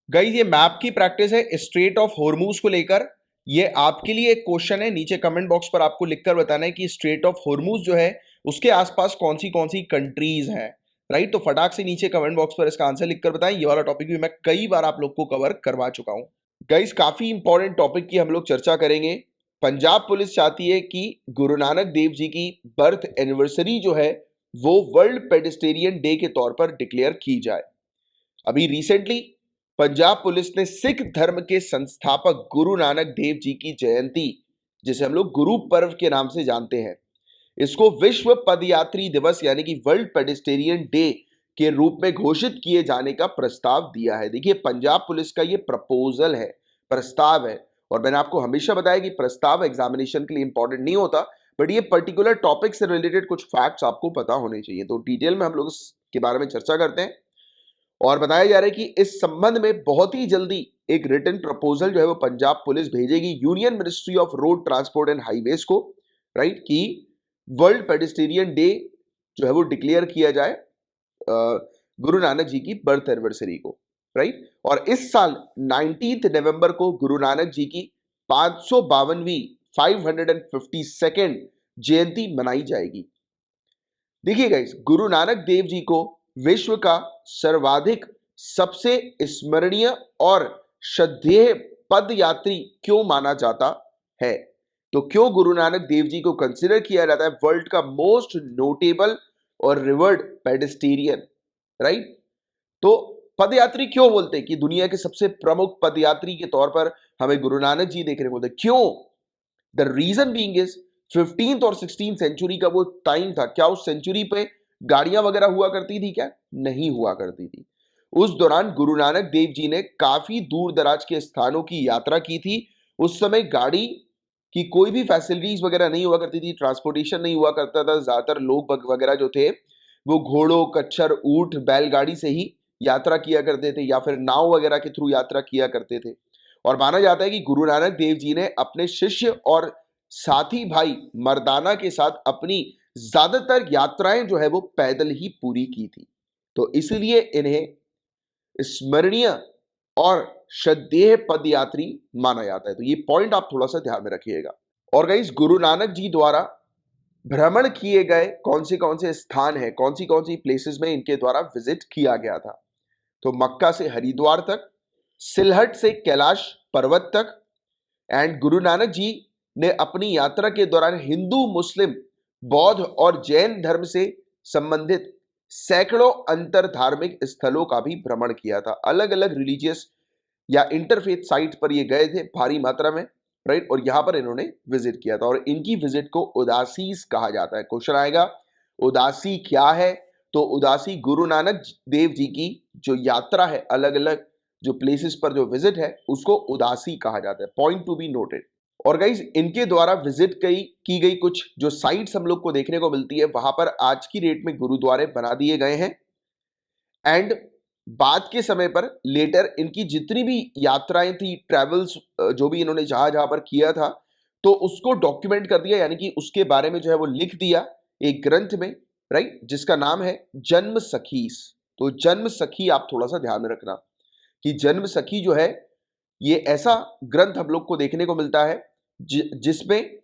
Guys ये map की practice है स्ट्रेट ऑफ हॉर्मूज को लेकर। ये आपके लिए एक क्वेश्चन है, नीचे कमेंट बॉक्स पर आपको लिखकर बताना है कि स्ट्रेट ऑफ हॉर्मूज जो है उसके आसपास कौन सी कंट्रीज हैं। राइट, तो फटाक से नीचे कमेंट बॉक्स पर इसका आंसर लिखकर बताएं। ये वाला टॉपिक भी मैं कई बार आप लोग को कवर करवा चुका हूं। गाइस काफी इंपॉर्टेंट टॉपिक की हम लोग चर्चा करेंगे। पंजाब पुलिस चाहती है कि गुरु नानक देव जी की बर्थ एनिवर्सरी जो है वो वर्ल्ड पेडिस्टेरियन डे के तौर पर डिक्लेयर की जाए। अभी रिसेंटली पंजाब पुलिस ने सिख धर्म के संस्थापक गुरु नानक देव जी की जयंती, जिसे हम लोग गुरु पर्व के नाम से जानते हैं, इसको विश्व पदयात्री दिवस यानी कि वर्ल्ड पेडिस्टेरियन डे के रूप में घोषित किए जाने का प्रस्ताव दिया है। देखिए पंजाब पुलिस का ये प्रपोजल है, प्रस्ताव है। और मैंने आपको हमेशा बताया कि प्रस्ताव एग्जामिनेशन के लिए इंपॉर्टेंट नहीं होता, बट ये पर्टिकुलर टॉपिक से रिलेटेड कुछ फैक्ट्स आपको पता होने चाहिए। तो डिटेल में हम लोग इसके बारे में चर्चा करते हैं और बताया जा रहा है कि इस संबंध में बहुत ही जल्दी एक रिटन प्रपोजल जो है वो पंजाब पुलिस भेजेगी union ministry of road transport and highways को, राइट, कि वर्ल्ड पेडिस्टेरियन डे जो है वो डिक्लेयर किया जाए गुरु नानक जी की बर्थ एनिवर्सरी को, राइट। और इस साल 19 नवंबर को गुरु नानक जी की 552वीं 552nd जयंती मनाई जाएगी। देखिए गाइस, गुरु नानक देव जी को विश्व का सर्वाधिक सबसे स्मरणीय और श्रद्धेय पद यात्री क्यों माना जाता है? तो क्यों गुरु नानक देव जी को कंसिडर किया जाता है वर्ल्ड का मोस्ट नोटेबल और रिवर्ड पेडिस्टेरियन, राइट? तो पदयात्री क्यों बोलते हैं कि दुनिया के सबसे प्रमुख पदयात्री के तौर पर हमें गुरु नानक जी देखने को मिलते? क्यों? The reason being is 15th और 16th सेंचुरी का वो टाइम था। क्या उस सेंचुरी पे गाड़ियां वगैरह हुआ करती थी? क्या नहीं हुआ करती थी। उस दौरान गुरु नानक देव जी ने काफी दूर दराज के स्थानों की यात्रा की थी। उस समय गाड़ी की कोई भी फैसिलिटीज वगैरह नहीं हुआ करती थी, ट्रांसपोर्टेशन नहीं हुआ करता था। ज्यादातर लोग वगैरह जो थे वो घोड़ों, कच्छर, ऊंट, बैलगाड़ी से ही यात्रा किया करते थे या फिर नाव वगैरह के थ्रू यात्रा किया करते थे। और माना जाता है कि गुरु नानक देव जी ने अपने शिष्य और साथी भाई मर्दाना के साथ अपनी ज्यादातर यात्राएं जो है वो पैदल ही पूरी की थी। तो इसलिए इन्हें स्मरणीय और श्रद्धेय पदयात्री माना जाता है। तो ये पॉइंट आप थोड़ा सा ध्यान में रखिएगा। और गाइस, गुरु नानक जी द्वारा भ्रमण किए गए कौन से स्थान है, कौन सी प्लेसेस में इनके द्वारा विजिट किया गया था? तो मक्का से हरिद्वार तक, सिलहट से कैलाश पर्वत तक। एंड गुरु नानक जी ने अपनी यात्रा के दौरान हिंदू, मुस्लिम, बौद्ध और जैन धर्म से संबंधित सैकड़ों अंतर धार्मिक स्थलों का भी भ्रमण किया था। अलग अलग रिलीजियस या इंटरफेथ साइट पर ये गए थे भारी मात्रा में, राइट। और यहां पर इन्होंने विजिट किया था और इनकी विजिट को उदासीस कहा जाता है। क्वेश्चन आएगा उदासी क्या है? तो उदासी गुरु नानक देव जी की जो यात्रा है, अलग अलग जो प्लेसेस पर जो विजिट है, उसको उदासी कहा जाता है। Point to be noted. और गाइज, इनके द्वारा विजिट की गई कुछ जो साइट्स हम लोग को देखने को मिलती है, वहां पर आज की डेट में गुरुद्वारे बना दिए गए हैं। एंड बाद के समय पर लेटर इनकी जितनी भी यात्राएं थी, ट्रेवल्स जो भी इन्होंने जहां जहां पर किया था, तो उसको डॉक्यूमेंट कर दिया, यानी कि उसके बारे में जो है वो लिख दिया एक ग्रंथ में, राइट, जिसका नाम है जन्म सखीस। तो जन्म सखी आप थोड़ा सा ध्यान में रखना कि जन्म सखी जो है ये ऐसा ग्रंथ हम लोग को देखने को मिलता है जिसमें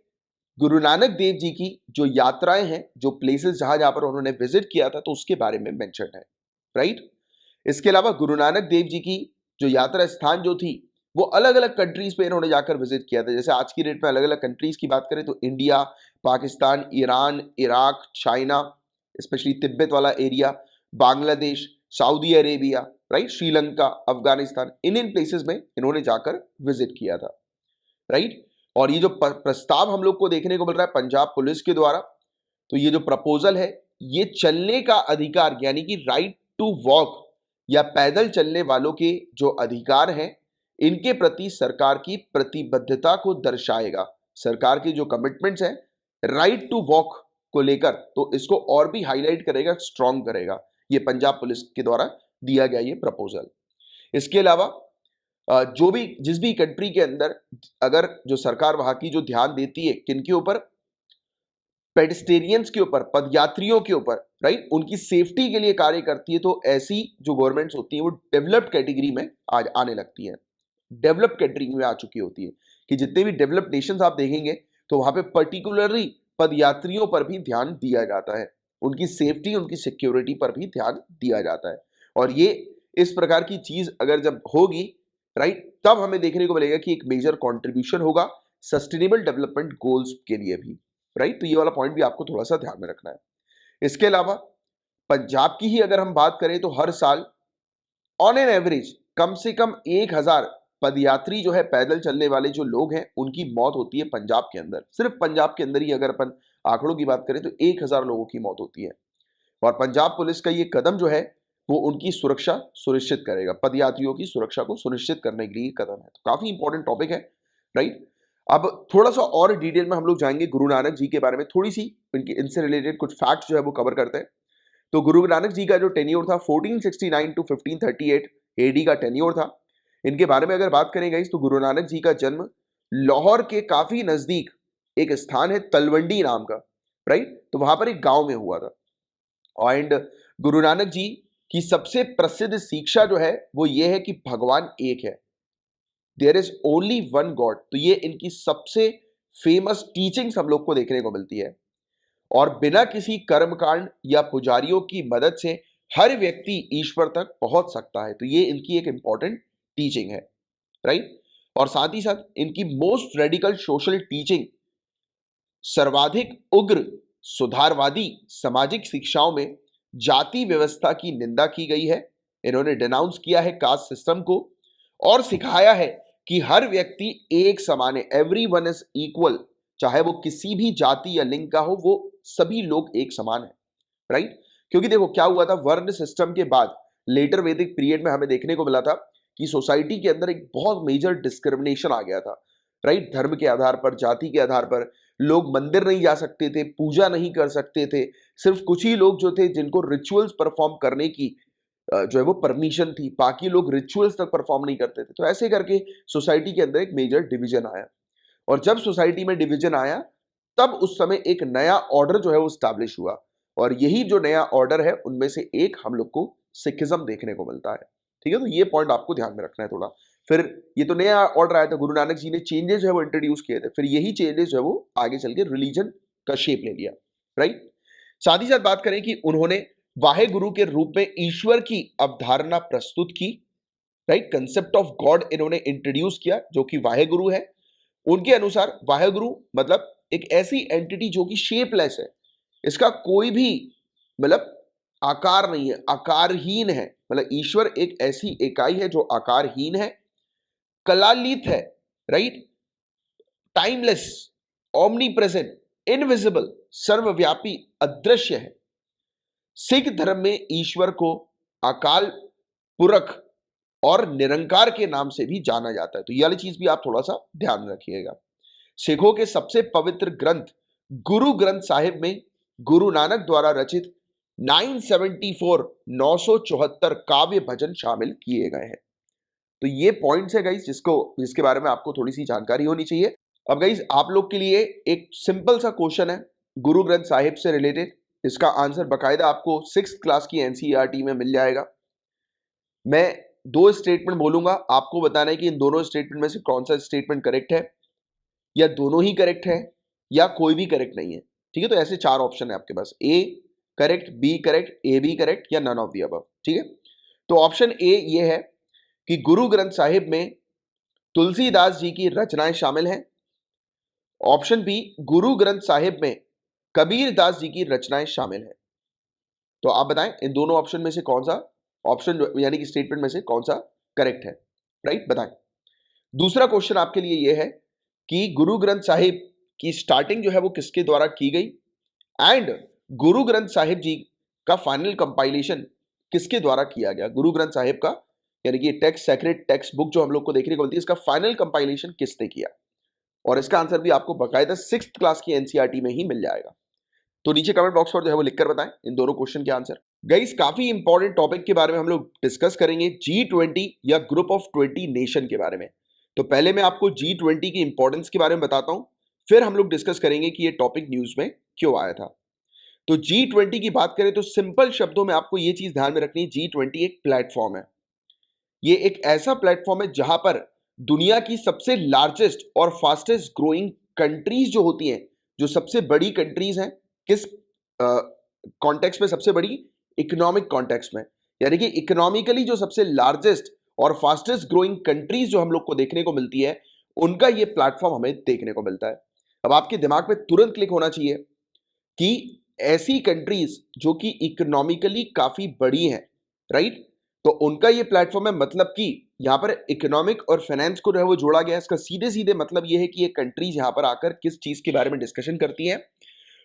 गुरु नानक देव जी की जो यात्राएं हैं, जो प्लेसेस जहां जहां पर उन्होंने विजिट किया था, तो उसके बारे में मेंशन है, राइट। इसके अलावा गुरु नानक देव जी की जो यात्रा स्थान जो थी वो अलग अलग कंट्रीज पे इन्होंने जाकर विजिट किया था। जैसे आज की डेट में अलग अलग कंट्रीज की बात करें तो India, Pakistan, Iran, Iraq, China, specially Tibet वाला area, Bangladesh, Saudi Arabia, right, Sri Lanka, Afghanistan, इन प्लेसेस में इन्होंने जाकर विजिट किया था, राइट। और ये जो प्रस्ताव हम लोग को देखने को मिल रहा है पंजाब पुलिस के द्वारा, तो ये जो प्रपोजल है, ये चलने का अधिकार यानी कि राइट टू वॉक या पैदल चलने वालों के जो अधिकार हैं, इनके प्रति सरकार की प्रतिबद्धता को दर्शाएगा। सरकार की जो कमिटमेंट्स हैं राइट टू वॉक को लेकर, तो इसको और भी हाईलाइट करेगा, स्ट्रॉन्ग करेगा ये पंजाब पुलिस के द्वारा दिया गया ये प्रपोजल। इसके अलावा जो भी जिस भी कंट्री के अंदर अगर जो सरकार वहां की जो ध्यान देती है किनके ऊपर, पेडिस्टेरियंस के ऊपर, पदयात्रियों के ऊपर, राइट, उनकी सेफ्टी के लिए कार्य करती है, तो ऐसी जो गवर्नमेंट्स होती हैं वो डेवलप्ड कैटेगरी में आज आने लगती है, डेवलप्ड कैटेगरी में आ चुकी होती है कि जितने भी डेवलप्ड नेशंस आप देखेंगे तो वहां पे पर्टिकुलरली पदयात्रियों पर भी ध्यान दिया जाता है, उनकी सेफ्टी, उनकी सिक्योरिटी पर भी ध्यान दिया जाता है। और ये इस प्रकार की चीज अगर जब होगी, राइट, तब हमें देखने को मिलेगा कि एक मेजर कंट्रीब्यूशन होगा सस्टेनेबल डेवलपमेंट गोल्स के लिए भी, राइट। तो ये वाला पॉइंट भी आपको थोड़ा सा ध्यान में रखना है। इसके अलावा पंजाब की ही अगर हम बात करें तो हर साल ऑन एन एवरेज कम से कम 1000 पदयात्री जो है, पैदल चलने वाले जो लोग हैं, उनकी मौत होती है पंजाब के अंदर। सिर्फ पंजाब के अंदर ही अगर अपन आंकड़ों की बात करें तो 1000 लोगों की मौत होती है। और पंजाब पुलिस का ये कदम जो है वो उनकी सुरक्षा सुनिश्चित करेगा, पदयात्रियों की सुरक्षा को सुनिश्चित करने के लिए कदम है। तो काफी इंपॉर्टेंट टॉपिक है, राइट। अब थोड़ा सा और डिटेल में हम लोग जाएंगे गुरु नानक जी के बारे में, थोड़ी सी इनसे रिलेटेड कुछ फैक्ट्स जो है वो कवर करते हैं। तो गुरु नानक जी का जो टेन्योर था 1469 टू 1538 एडी का टेन्योर था। इनके बारे में अगर बात करें गाइस तो गुरु नानक जी का जन्म लाहौर के काफी नजदीक एक स्थान है तलवंडी नाम का, राइट, तो वहां पर एक गांव में हुआ था। एंड गुरु नानक जी की सबसे प्रसिद्ध शिक्षा जो है वो ये है कि भगवान एक है, there is only one God. तो ये इनकी सबसे फेमस टीचिंग्स हम लोग को देखने को मिलती है। और बिना किसी कर्मकांड या पुजारियों की मदद से हर व्यक्ति ईश्वर तक पहुंच सकता है। तो ये इनकी एक इंपॉर्टेंट टीचिंग है, राइट। और साथ ही साथ इनकी मोस्ट रेडिकल सोशल टीचिंग सर्वाधिक उग्र सुधारवादी सामाजिक शिक्षाओं में जाति व्यवस्था की निंदा की गई है। इन्होंने डिनाउंस किया है कास्ट सिस्टम को और सिखाया है कि हर व्यक्ति एक समान है, एवरी वन इज इक्वल, चाहे वो किसी भी जाति या लिंग का हो, वो सभी लोग एक समान है, राइट। क्योंकि देखो क्या हुआ था, वर्ण सिस्टम के बाद लेटर वैदिक पीरियड में हमें देखने को मिला था कि सोसाइटी के अंदर एक बहुत मेजर डिस्क्रिमिनेशन आ गया था, राइट। धर्म के आधार पर, जाति के आधार पर लोग मंदिर नहीं जा सकते थे, पूजा नहीं कर सकते थे, सिर्फ कुछ ही लोग जो थे जिनको रिचुअल्स परफॉर्म करने की जो है वो परमिशन थी, बाकी लोग रिचुअल्स तक परफॉर्म नहीं करते थे। तो ऐसे करके सोसाइटी के अंदर एक मेजर डिवीजन आया। और जब सोसाइटी में डिवीजन आया तब उस समय एक नया ऑर्डर जो है वो स्टैब्लिश हुआ। और यही जो नया ऑर्डर है उनमें से एक हम लोग को सिखिज्म देखने को मिलता है, ठीक है। तो ये पॉइंट आपको ध्यान में रखना है थोड़ा। फिर ये तो नया ऑर्डर आया था, गुरु नानक जी ने चेंजेस जो है वो इंट्रोड्यूस किए थे, फिर यही चेंजेस जो है वो आगे चल के रिलीजन का शेप ले लिया, राइट। साथ ही साथ बात करें कि उन्होंने वाहे गुरु के रूप में ईश्वर की अवधारणा प्रस्तुत की, राइट। कंसेप्ट ऑफ गॉड इन्होंने इंट्रोड्यूस किया जो कि वाहे गुरु है। उनके अनुसार वाहे गुरु मतलब एक ऐसी एंटिटी जो कि शेपलेस है, इसका कोई भी मतलब आकार नहीं है, आकारहीन है। मतलब ईश्वर एक ऐसी इकाई है जो आकारहीन है, कलातीत है, right, timeless, omni present, invisible, सर्वव्यापी, अदृश्य है। सिख धर्म में ईश्वर को अकाल पुरख और निरंकार के नाम से भी जाना जाता है। तो ये वाली चीज भी आप थोड़ा सा ध्यान रखिएगा। सिखों के सबसे पवित्र ग्रंथ गुरु ग्रंथ साहिब में गुरु नानक द्वारा रचित 974 काव्य भजन शामिल किए गए हैं। तो ये पॉइंट्स है गाइस जिसके बारे में आपको थोड़ी सी जानकारी होनी चाहिए। अब गाइस आप लोग के लिए एक सिंपल सा क्वेश्चन है गुरु ग्रंथ साहिब से रिलेटेड, इसका आंसर बकायदा आपको 6th क्लास की एनसीईआरटी में मिल जाएगा। मैं 2 स्टेटमेंट बोलूंगा, आपको बताना है कि इन दोनों स्टेटमेंट में से कौन सा स्टेटमेंट करेक्ट है, या दोनों ही करेक्ट है, या कोई भी करेक्ट नहीं है, ठीक है। तो ऐसे 4 ऑप्शन है आपके पास, A correct, B correct, A B correct, या नन ऑफ द अबव, ठीक है। तो ऑप्शन ए ये है कि गुरु ग्रंथ साहिब में तुलसीदास जी की रचनाएं शामिल हैं। ऑप्शन बी, गुरु ग्रंथ साहिब में कबीर दास जी की रचनाएं शामिल हैं। तो आप बताएं इन दोनों ऑप्शन में से कौन सा ऑप्शन यानी कि स्टेटमेंट में से कौन सा करेक्ट है, राइट, बताएं। दूसरा क्वेश्चन आपके लिए यह है कि गुरु ग्रंथ साहिब की स्टार्टिंग जो है वो किसके द्वारा की गई, एंड गुरु ग्रंथ साहिब जी का फाइनल कंपाइलेशन किसके द्वारा किया गया। गुरु ग्रंथ साहिब का यानी कि टेक्स्ट सेक्रेट टेक्स्ट बुक जो हम लोग को देखने को मिलती है, इसका फाइनल कंपाइलेशन किसने किया। और इसका आंसर भी आपको बकायदा 6th क्लास की एनसीईआरटी में ही मिल जाएगा। तो नीचे कमेंट बॉक्स पर जो है वो लिखकर बताएं इन दोनों क्वेश्चन के आंसर। गाइस काफी इंपॉर्टेंट टॉपिक के बारे में हम लोग डिस्कस करेंगे, G20 या ग्रुप ऑफ 20 नेशन के बारे में। तो पहले मैं आपको G20 की इंपॉर्टेंस के बारे में बताता हूं, फिर हम लोग डिस्कस करेंगे कि ये टॉपिक न्यूज में क्यों आया था। तो G20 की बात करें तो सिंपल शब्दों में आपको ये चीज ध्यान में रखनी है, G20 एक प्लेटफॉर्म है। ये एक ऐसा प्लेटफॉर्म है जहां पर दुनिया की सबसे लार्जेस्ट और फास्टेस्ट ग्रोइंग कंट्रीज जो होती हैं, जो सबसे बड़ी कंट्रीज हैं, किस कॉन्टेक्स्ट में सबसे बड़ी, इकोनॉमिक कॉन्टेक्स्ट में, यानी कि इकोनॉमिकली जो सबसे लार्जेस्ट और फास्टेस्ट ग्रोइंग कंट्रीज जो हम लोग को देखने को मिलती है, उनका ये प्लेटफॉर्म हमें देखने को मिलता है। अब आपके दिमाग में तुरंत क्लिक होना चाहिए कि ऐसी कंट्रीज जो कि इकोनॉमिकली काफी बड़ी हैं, राइट, तो उनका ये प्लेटफॉर्म है, मतलब कि यहां पर इकोनॉमिक और फाइनेंस को जो है वो जोड़ा गया है। इसका सीधे सीधे मतलब ये है कि ये कंट्रीज यहां पर आकर किस चीज के बारे में डिस्कशन करती हैं,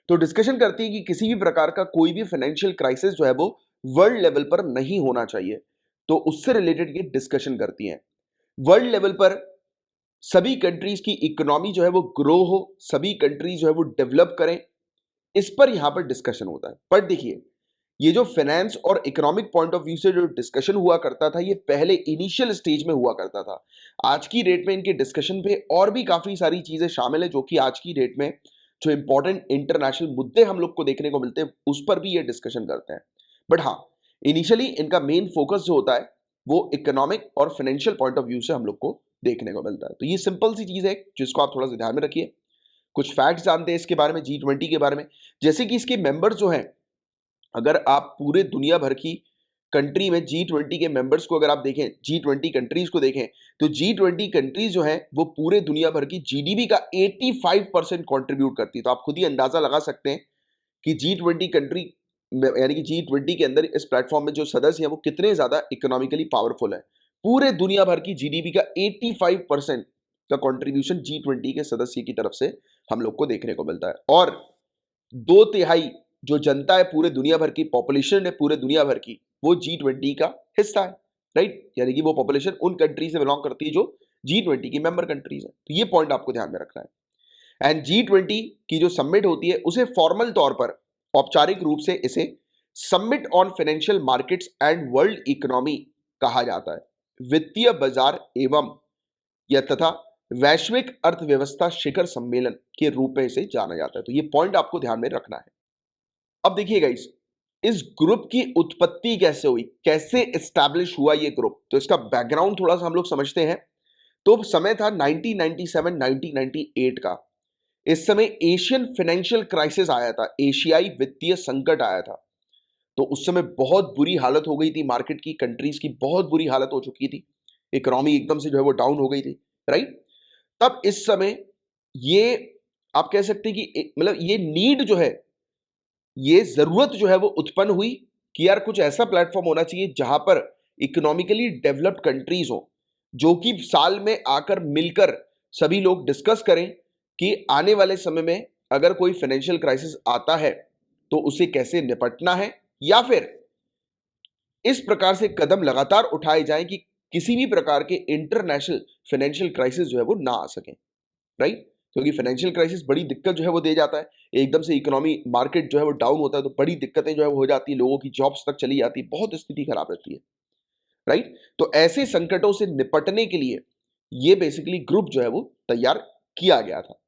तो डिस्कशन करती है कि किसी भी प्रकार का कोई भी फाइनेंशियल क्राइसिस जो है वो वर्ल्ड लेवल पर नहीं होना चाहिए, तो उससे रिलेटेड ये डिस्कशन करती हैं। वर्ल्ड लेवल पर सभी कंट्रीज की इकोनॉमी जो है वो ग्रो हो, सभी कंट्रीज जो है वो डेवलप करें, इस पर यहां पर डिस्कशन होता है। बट देखिए, ये जो फाइनेंस और इकोनॉमिक पॉइंट ऑफ व्यू से जो डिस्कशन हुआ करता था, ये पहले इनिशियल स्टेज में हुआ करता था। आज की डेट में इनके डिस्कशन पे और भी काफी सारी चीजें शामिल है, जो कि आज की डेट में जो इंपॉर्टेंट इंटरनेशनल मुद्दे हम लोग को देखने को मिलते हैं, उस पर भी ये डिस्कशन करते हैं। बट हाँ, इनिशियली इनका मेन फोकस जो होता है वो इकोनॉमिक और फाइनेंशियल पॉइंट ऑफ व्यू से हम लोग को देखने को मिलता है। तो ये सिंपल सी चीज है जिसको आप थोड़ा सा ध्यान में रखिए। कुछ फैक्ट्स जानते हैं इसके बारे में, G20 के बारे में, जैसे कि इसके मेंबर्स जो हैं, अगर आप पूरे दुनिया भर की कंट्री में G20 के मेंबर्स को अगर आप देखें, G20 कंट्रीज को देखें, तो G20 कंट्रीज जो हैं वो पूरे दुनिया भर की जीडीपी का 85% कंट्रीब्यूट करती है। तो आप खुद ही अंदाजा लगा सकते हैं कि G20 कंट्री यानी कि G20 के अंदर इस प्लेटफॉर्म में जो सदस्य हैं वो कितने ज्यादा इकोनॉमिकली पावरफुल है। पूरे दुनिया भर की जीडीपी का 85% का कंट्रीब्यूशन G20 के सदस्य की तरफ से हम लोग को देखने को मिलता है। और 2/3 जो जनता है पूरे दुनिया भर की, पॉपुलेशन है पूरे दुनिया भर की, वो G20 का हिस्सा है, राइट, यानी कि वो पॉपुलेशन उन कंट्री से बिलोंग करती है जो G20 की मेंबर कंट्रीज है। तो ये पॉइंट आपको ध्यान में रखना है। एंड G20 की जो समिट होती है उसे फॉर्मल तौर पर, औपचारिक रूप से इसे summit on financial markets and world economy कहा जाता है। वित्तीय बाजार एवं या तथा वैश्विक अर्थव्यवस्था शिखर सम्मेलन के रूप में इसे जाना जाता है। तो ये पॉइंट आपको ध्यान में रखना है। अब देखिए गाइस, इस ग्रुप की उत्पत्ति कैसे हुई, कैसे एस्टैब्लिश हुआ ये ग्रुप, तो इसका बैकग्राउंड थोड़ा सा हम लोग समझते हैं। तो समय था 1997-1998 का। इस समय एशियन फाइनेंशियल क्राइसिस आया था, एशियाई वित्तीय संकट आया था। तो उस समय बहुत बुरी हालत हो गई थी, मार्केट की, कंट्रीज की बहुत बुरी हालत हो चुकी थी, इकोनॉमी एकदम से जो है वो डाउन हो गई थी, राइट। तब इस समय ये आप कह सकते हैं कि मतलब ये नीड जो है, ये जरूरत जो है वो उत्पन्न हुई कि यार कुछ ऐसा प्लेटफॉर्म होना चाहिए जहां पर इकोनॉमिकली डेवलप्ड कंट्रीज हो, जो कि साल में आकर मिलकर सभी लोग डिस्कस करें कि आने वाले समय में अगर कोई फाइनेंशियल क्राइसिस आता है तो उसे कैसे निपटना है, या फिर इस प्रकार से कदम लगातार उठाए जाएं कि किसी भी प्रकार के इंटरनेशनल फाइनेंशियल क्राइसिस जो है वो ना आ सके, राइट। क्योंकि फाइनेंशियल क्राइसिस बड़ी दिक्कत जो है वो दे जाता है, एकदम से इकोनॉमी मार्केट जो है वो डाउन होता है तो बड़ी दिक्कतें जो है वो हो जाती है, लोगों की जॉब्स तक चली जाती है, बहुत स्थिति खराब रहती है, राइट। तो ऐसे संकटों से निपटने के लिए ये बेसिकली ग्रुप जो है वो तैयार किया गया था।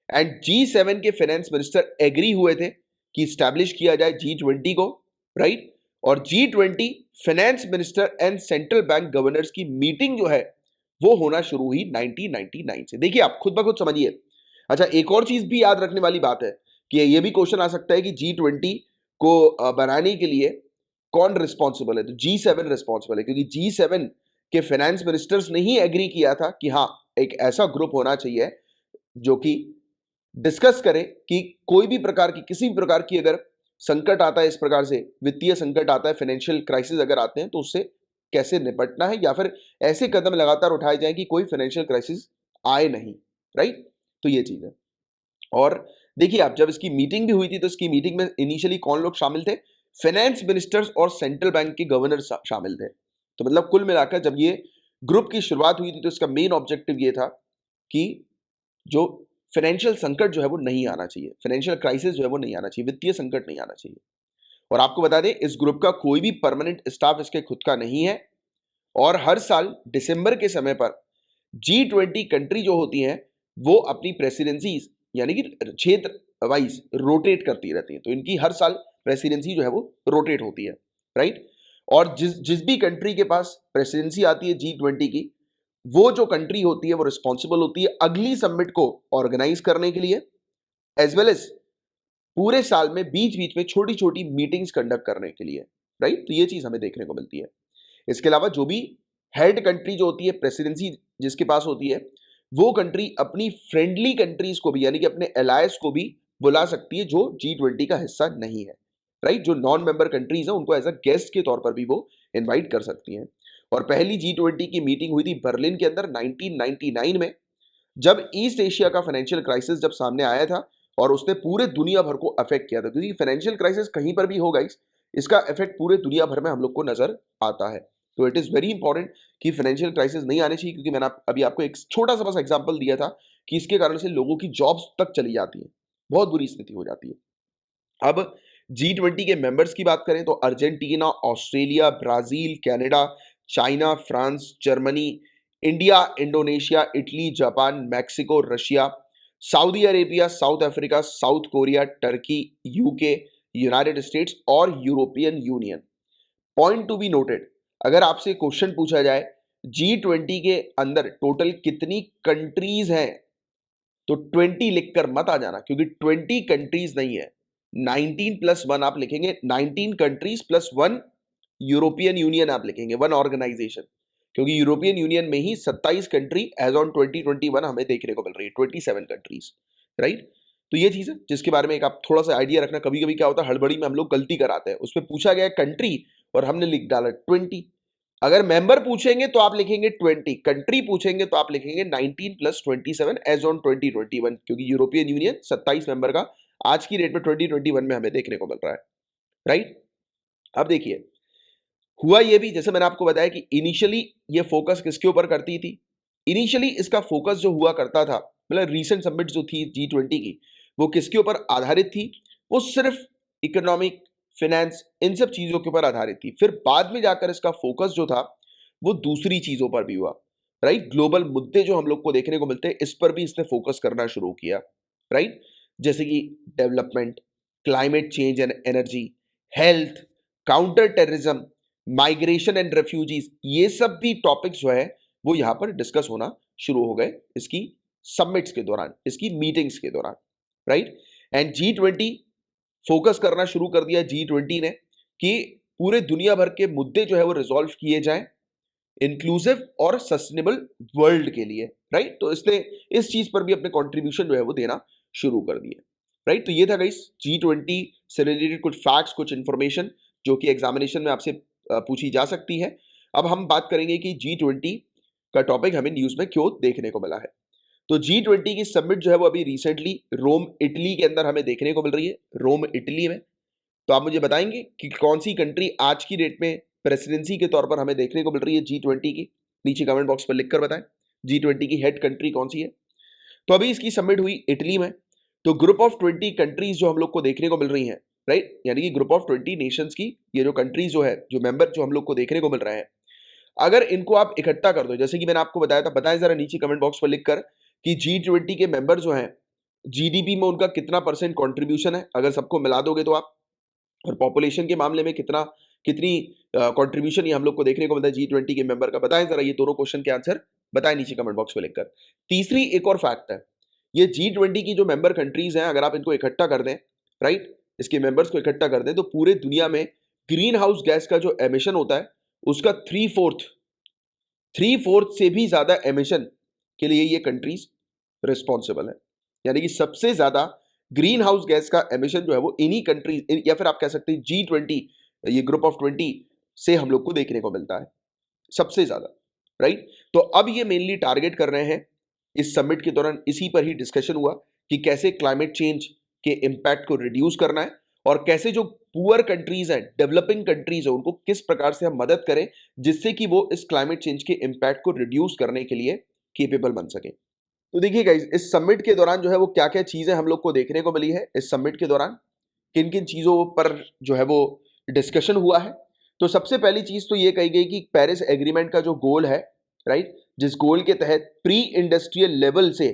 एंड G7 के फाइनेंस मिनिस्टर एग्री हुए थे कि स्टैब्लिश किया जाए G20 को, राइट। और G20 finance minister and central bank governors की मीटिंग जो है वो होना शुरू हुई 1999 से। देखिए आप खुद ब खुद समझिए। अच्छा, एक और चीज भी याद रखने वाली बात है कि ये भी क्वेश्चन आ सकता है कि G20 को बनाने के लिए कौन रिस्पॉन्सिबल है, तो G7 रिस्पॉन्सिबल है, क्योंकि G7 के फाइनेंस मिनिस्टर्स ने ही एग्री किया था कि हाँ एक ऐसा ग्रुप होना चाहिए जो कि डिस्कस करे कि कोई भी प्रकार की, किसी भी प्रकार की अगर संकट आता है, इस प्रकार से वित्तीय संकट आता है, फाइनेंशियल क्राइसिस अगर आते हैं तो उससे कैसे निपटना है, या फिर ऐसे कदम लगातार उठाए जाएं कि कोई फाइनेंशियल क्राइसिस आए नहीं, राइट। तो ये चीज है। और देखिए आप, जब इसकी मीटिंग भी हुई थी तो इसकी मीटिंग में इनिशियली कौन लोग शामिल थे, फाइनेंस मिनिस्टर्स और सेंट्रल बैंक के गवर्नर शामिल थे। तो मतलब कुल मिलाकर जब ये ग्रुप की शुरुआत हुई थी तो इसका मेन ऑब्जेक्टिव ये था कि जो फाइनेंशियल संकट जो है वो नहीं आना चाहिए, फाइनेंशियल क्राइसिस जो है वो नहीं आना चाहिए, वित्तीय संकट नहीं आना चाहिए। और आपको बता दें, इस ग्रुप का कोई भी परमानेंट स्टाफ इसके खुद का नहीं है। और हर साल दिसंबर के समय पर G20 कंट्री जो होती हैं वो अपनी प्रेसिडेंसीज यानी कि क्षेत्र वाइज रोटेट करती रहती है, तो इनकी हर साल प्रेसिडेंसी जो है वो रोटेट होती है, राइट। और जिस जिस भी कंट्री के पास प्रेसिडेंसी आती है G20 की, वो जो कंट्री होती है वो रिस्पॉन्सिबल होती है अगली समिट को ऑर्गेनाइज करने के लिए, एज वेल एज पूरे साल में बीच बीच में छोटी छोटी मीटिंग्स कंडक्ट करने के लिए, राइट। तो ये चीज हमें देखने को मिलती है। इसके अलावा जो भी हेड कंट्री जो होती है, प्रेसिडेंसी जिसके पास होती है, वो कंट्री अपनी फ्रेंडली कंट्रीज को भी, यानी कि अपने एलायंस को भी बुला सकती है जो G20 का हिस्सा नहीं है, राइट। जो नॉन मेंबर कंट्रीज है उनको एज अ गेस्ट के तौर पर भी वो इनवाइट कर सकती हैं। और पहली G20 की मीटिंग हुई थी बर्लिन के अंदर 1999 में, जब ईस्ट एशिया का फाइनेंशियल क्राइसिस जब सामने आया था और उसने पूरे दुनिया भर को अफेक्ट किया था, क्योंकि फाइनेंशियल क्राइसिस कहीं पर भी होगा, इसका इफेक्ट पूरे दुनिया भर में हम लोग को नजर आता है। तो इट इज वेरी इंपॉर्टेंट कि फाइनेंशियल क्राइसिस नहीं आने चाहिए, क्योंकि मैंने अभी आपको एक छोटा सा बस एग्जांपल दिया था कि इसके कारण से लोगों की जॉब्स तक चली जाती है, बहुत बुरी स्थिति हो जाती है। अब G20 के मेंबर्स की बात करें तो Argentina, Australia, Brazil, Canada, China, France, Germany, India, Indonesia, Italy, Japan, Mexico, Russia, Saudi Arabia, South Africa, South Korea, Turkey, UK, United States और European Union. Point to be noted, अगर आपसे question पूछा जाए G20 के अंदर total कितनी countries हैं, तो 20 लिखकर मत आ जाना, क्योंकि 20 कंट्रीज नहीं है, 19 प्लस 1 आप लिखेंगे, 19 कंट्रीज प्लस 1 यूरोपियन यूनियन आप लिखेंगे, वन ऑर्गेनाइजेशन, क्योंकि यूरोपियन यूनियन में ही 27 कंट्री एज ऑन 2021 हमें देखने को मिल रही है, 27 कंट्रीज, राइट। तो ये चीज है जिसके बारे में एक आप थोड़ा सा आइडिया रखना। कभी कभी क्या होता है, हड़बड़ी में हम लोग गलती कराते हैं, उसमें पूछा गया कंट्री और हमने लिख डाला 20। अगर मेंबर पूछेंगे तो आप लिखेंगे 20, कंट्री पूछेंगे तो आप लिखेंगे 19 प्लस 27 एज ऑन 2021, क्योंकि यूरोपियन यूनियन 27 मेंबर का आज की डेट में 2021 में हमें देखने को मिल रहा है, राइट। अब देखिए, हुआ ये भी, जैसे मैंने आपको बताया कि इनिशियली ये फोकस किसके ऊपर करती थी, इनिशियली इसका फोकस जो हुआ करता था, मतलब रीसेंट समिट जो थी G20 की, वो किसके ऊपर आधारित थी, वो सिर्फ इकोनॉमिक, फाइनेंस, इन सब चीजों के ऊपर आधारित थी। फिर बाद में जाकर इसका फोकस जो था वो दूसरी चीजों पर भी हुआ, राइट। ग्लोबल मुद्दे जो हम लोग को देखने को मिलते हैं, इस पर भी इसने फोकस करना शुरू किया, राइट। जैसे कि development, climate change and energy, health, counter terrorism, migration and refugees, ये सब भी टॉपिक्स जो है वो यहां पर डिस्कस होना शुरू हो गए इसकी समिट्स के दौरान, इसकी मीटिंग्स के दौरान, राइट। एंड G20 फोकस करना शुरू कर दिया G20 ने कि पूरे दुनिया भर के मुद्दे जो है वो रिजॉल्व किए जाएं इंक्लूसिव और सस्टेनेबल वर्ल्ड के लिए, राइट। तो इसने इस चीज पर भी अपने कंट्रीब्यूशन जो है वो देना शुरू कर दिए, राइट। तो ये था गाइस G20 से रिलेटेड कुछ फैक्ट्स, कुछ इंफॉर्मेशन जो कि एग्जामिनेशन में आपसे पूछी जा सकती है। अब हम बात करेंगे कि G20 का टॉपिक हमें न्यूज में क्यों देखने को मिला है। तो G20 की समिट जो है वो अभी रिसेंटली रोम, इटली के अंदर हमें देखने को मिल रही है, रोम, इटली में। तो आप मुझे बताएंगे कि कौन सी कंट्री आज की डेट में प्रेसिडेंसी के तौर पर हमें देखने को मिल रही है G20 की, नीचे कमेंट बॉक्स पर लिखकर बताएं G20 की हेड कंट्री कौन सी है। तो अभी इसकी समिट हुई इटली में, तो ग्रुप ऑफ 20 कंट्रीज जो हम लोग को देखने को मिल रही हैं, राइट, यानी कि ग्रुप ऑफ 20 नेशंस की ये जो कंट्रीज जो है, जो मेंबर जो हम लोग को देखने को मिल रहे हैं, अगर इनको आप इकट्ठा कर दो, जैसे कि मैंने आपको बताया था, बताएं जरा नीचे कमेंट बॉक्स पर लिखकर कि G20 के मेंबर जो हैं जीडीपी में उनका कितना % कंट्रीब्यूशन है, अगर सबको मिला दोगे तो आप, और पॉपुलेशन के मामले में कितनी कंट्रीब्यूशन ये हम लोग को देखने को मिलता है G20 के मेंबर का, बताएं जरा ये दोनों क्वेश्चन के आंसर बताएं नीचे कमेंट बॉक्स में लिखकर। तीसरी एक और फैक्ट है, ये G20 की जो मेंबर कंट्रीज हैं, अगर आप इनको इकट्ठा कर दें, राइट, इसके मेंबर्स को इकट्ठा कर दें, तो पूरे दुनिया में ग्रीन हाउस गैस का जो एमिशन होता है उसका 3/4 से भी ज्यादा एमिशन के लिए ये कंट्रीज रिस्पॉन्सिबल है। यानी कि सबसे ज्यादा ग्रीन हाउस गैस का एमिशन जो है वो इन्हीं कंट्रीज, या फिर आप कह सकते हैं G20, ये ग्रुप ऑफ 20 से हम लोग को देखने को मिलता है सबसे ज्यादा, राइट। तो अब ये मेनली टारगेट कर रहे हैं, इस समिट के दौरान इसी पर ही डिस्कशन हुआ कि कैसे क्लाइमेट चेंज के इम्पैक्ट को रिड्यूस करना है और कैसे जो पुअर कंट्रीज हैं, डेवलपिंग कंट्रीज है, उनको किस प्रकार से हम मदद करें जिससे कि वो इस क्लाइमेट चेंज के इम्पैक्ट को रिड्यूस करने के लिए केपेबल बन सके। तो देखिए गाइस, इस समिट के दौरान जो है वो क्या क्या चीजें हम लोग को देखने को मिली है, इस समिट के दौरान किन किन चीजों पर जो है वो डिस्कशन हुआ है। तो सबसे पहली चीज तो ये कही गई कि पेरिस एग्रीमेंट का जो गोल है, राइट, जिस गोल के तहत प्री इंडस्ट्रियल लेवल से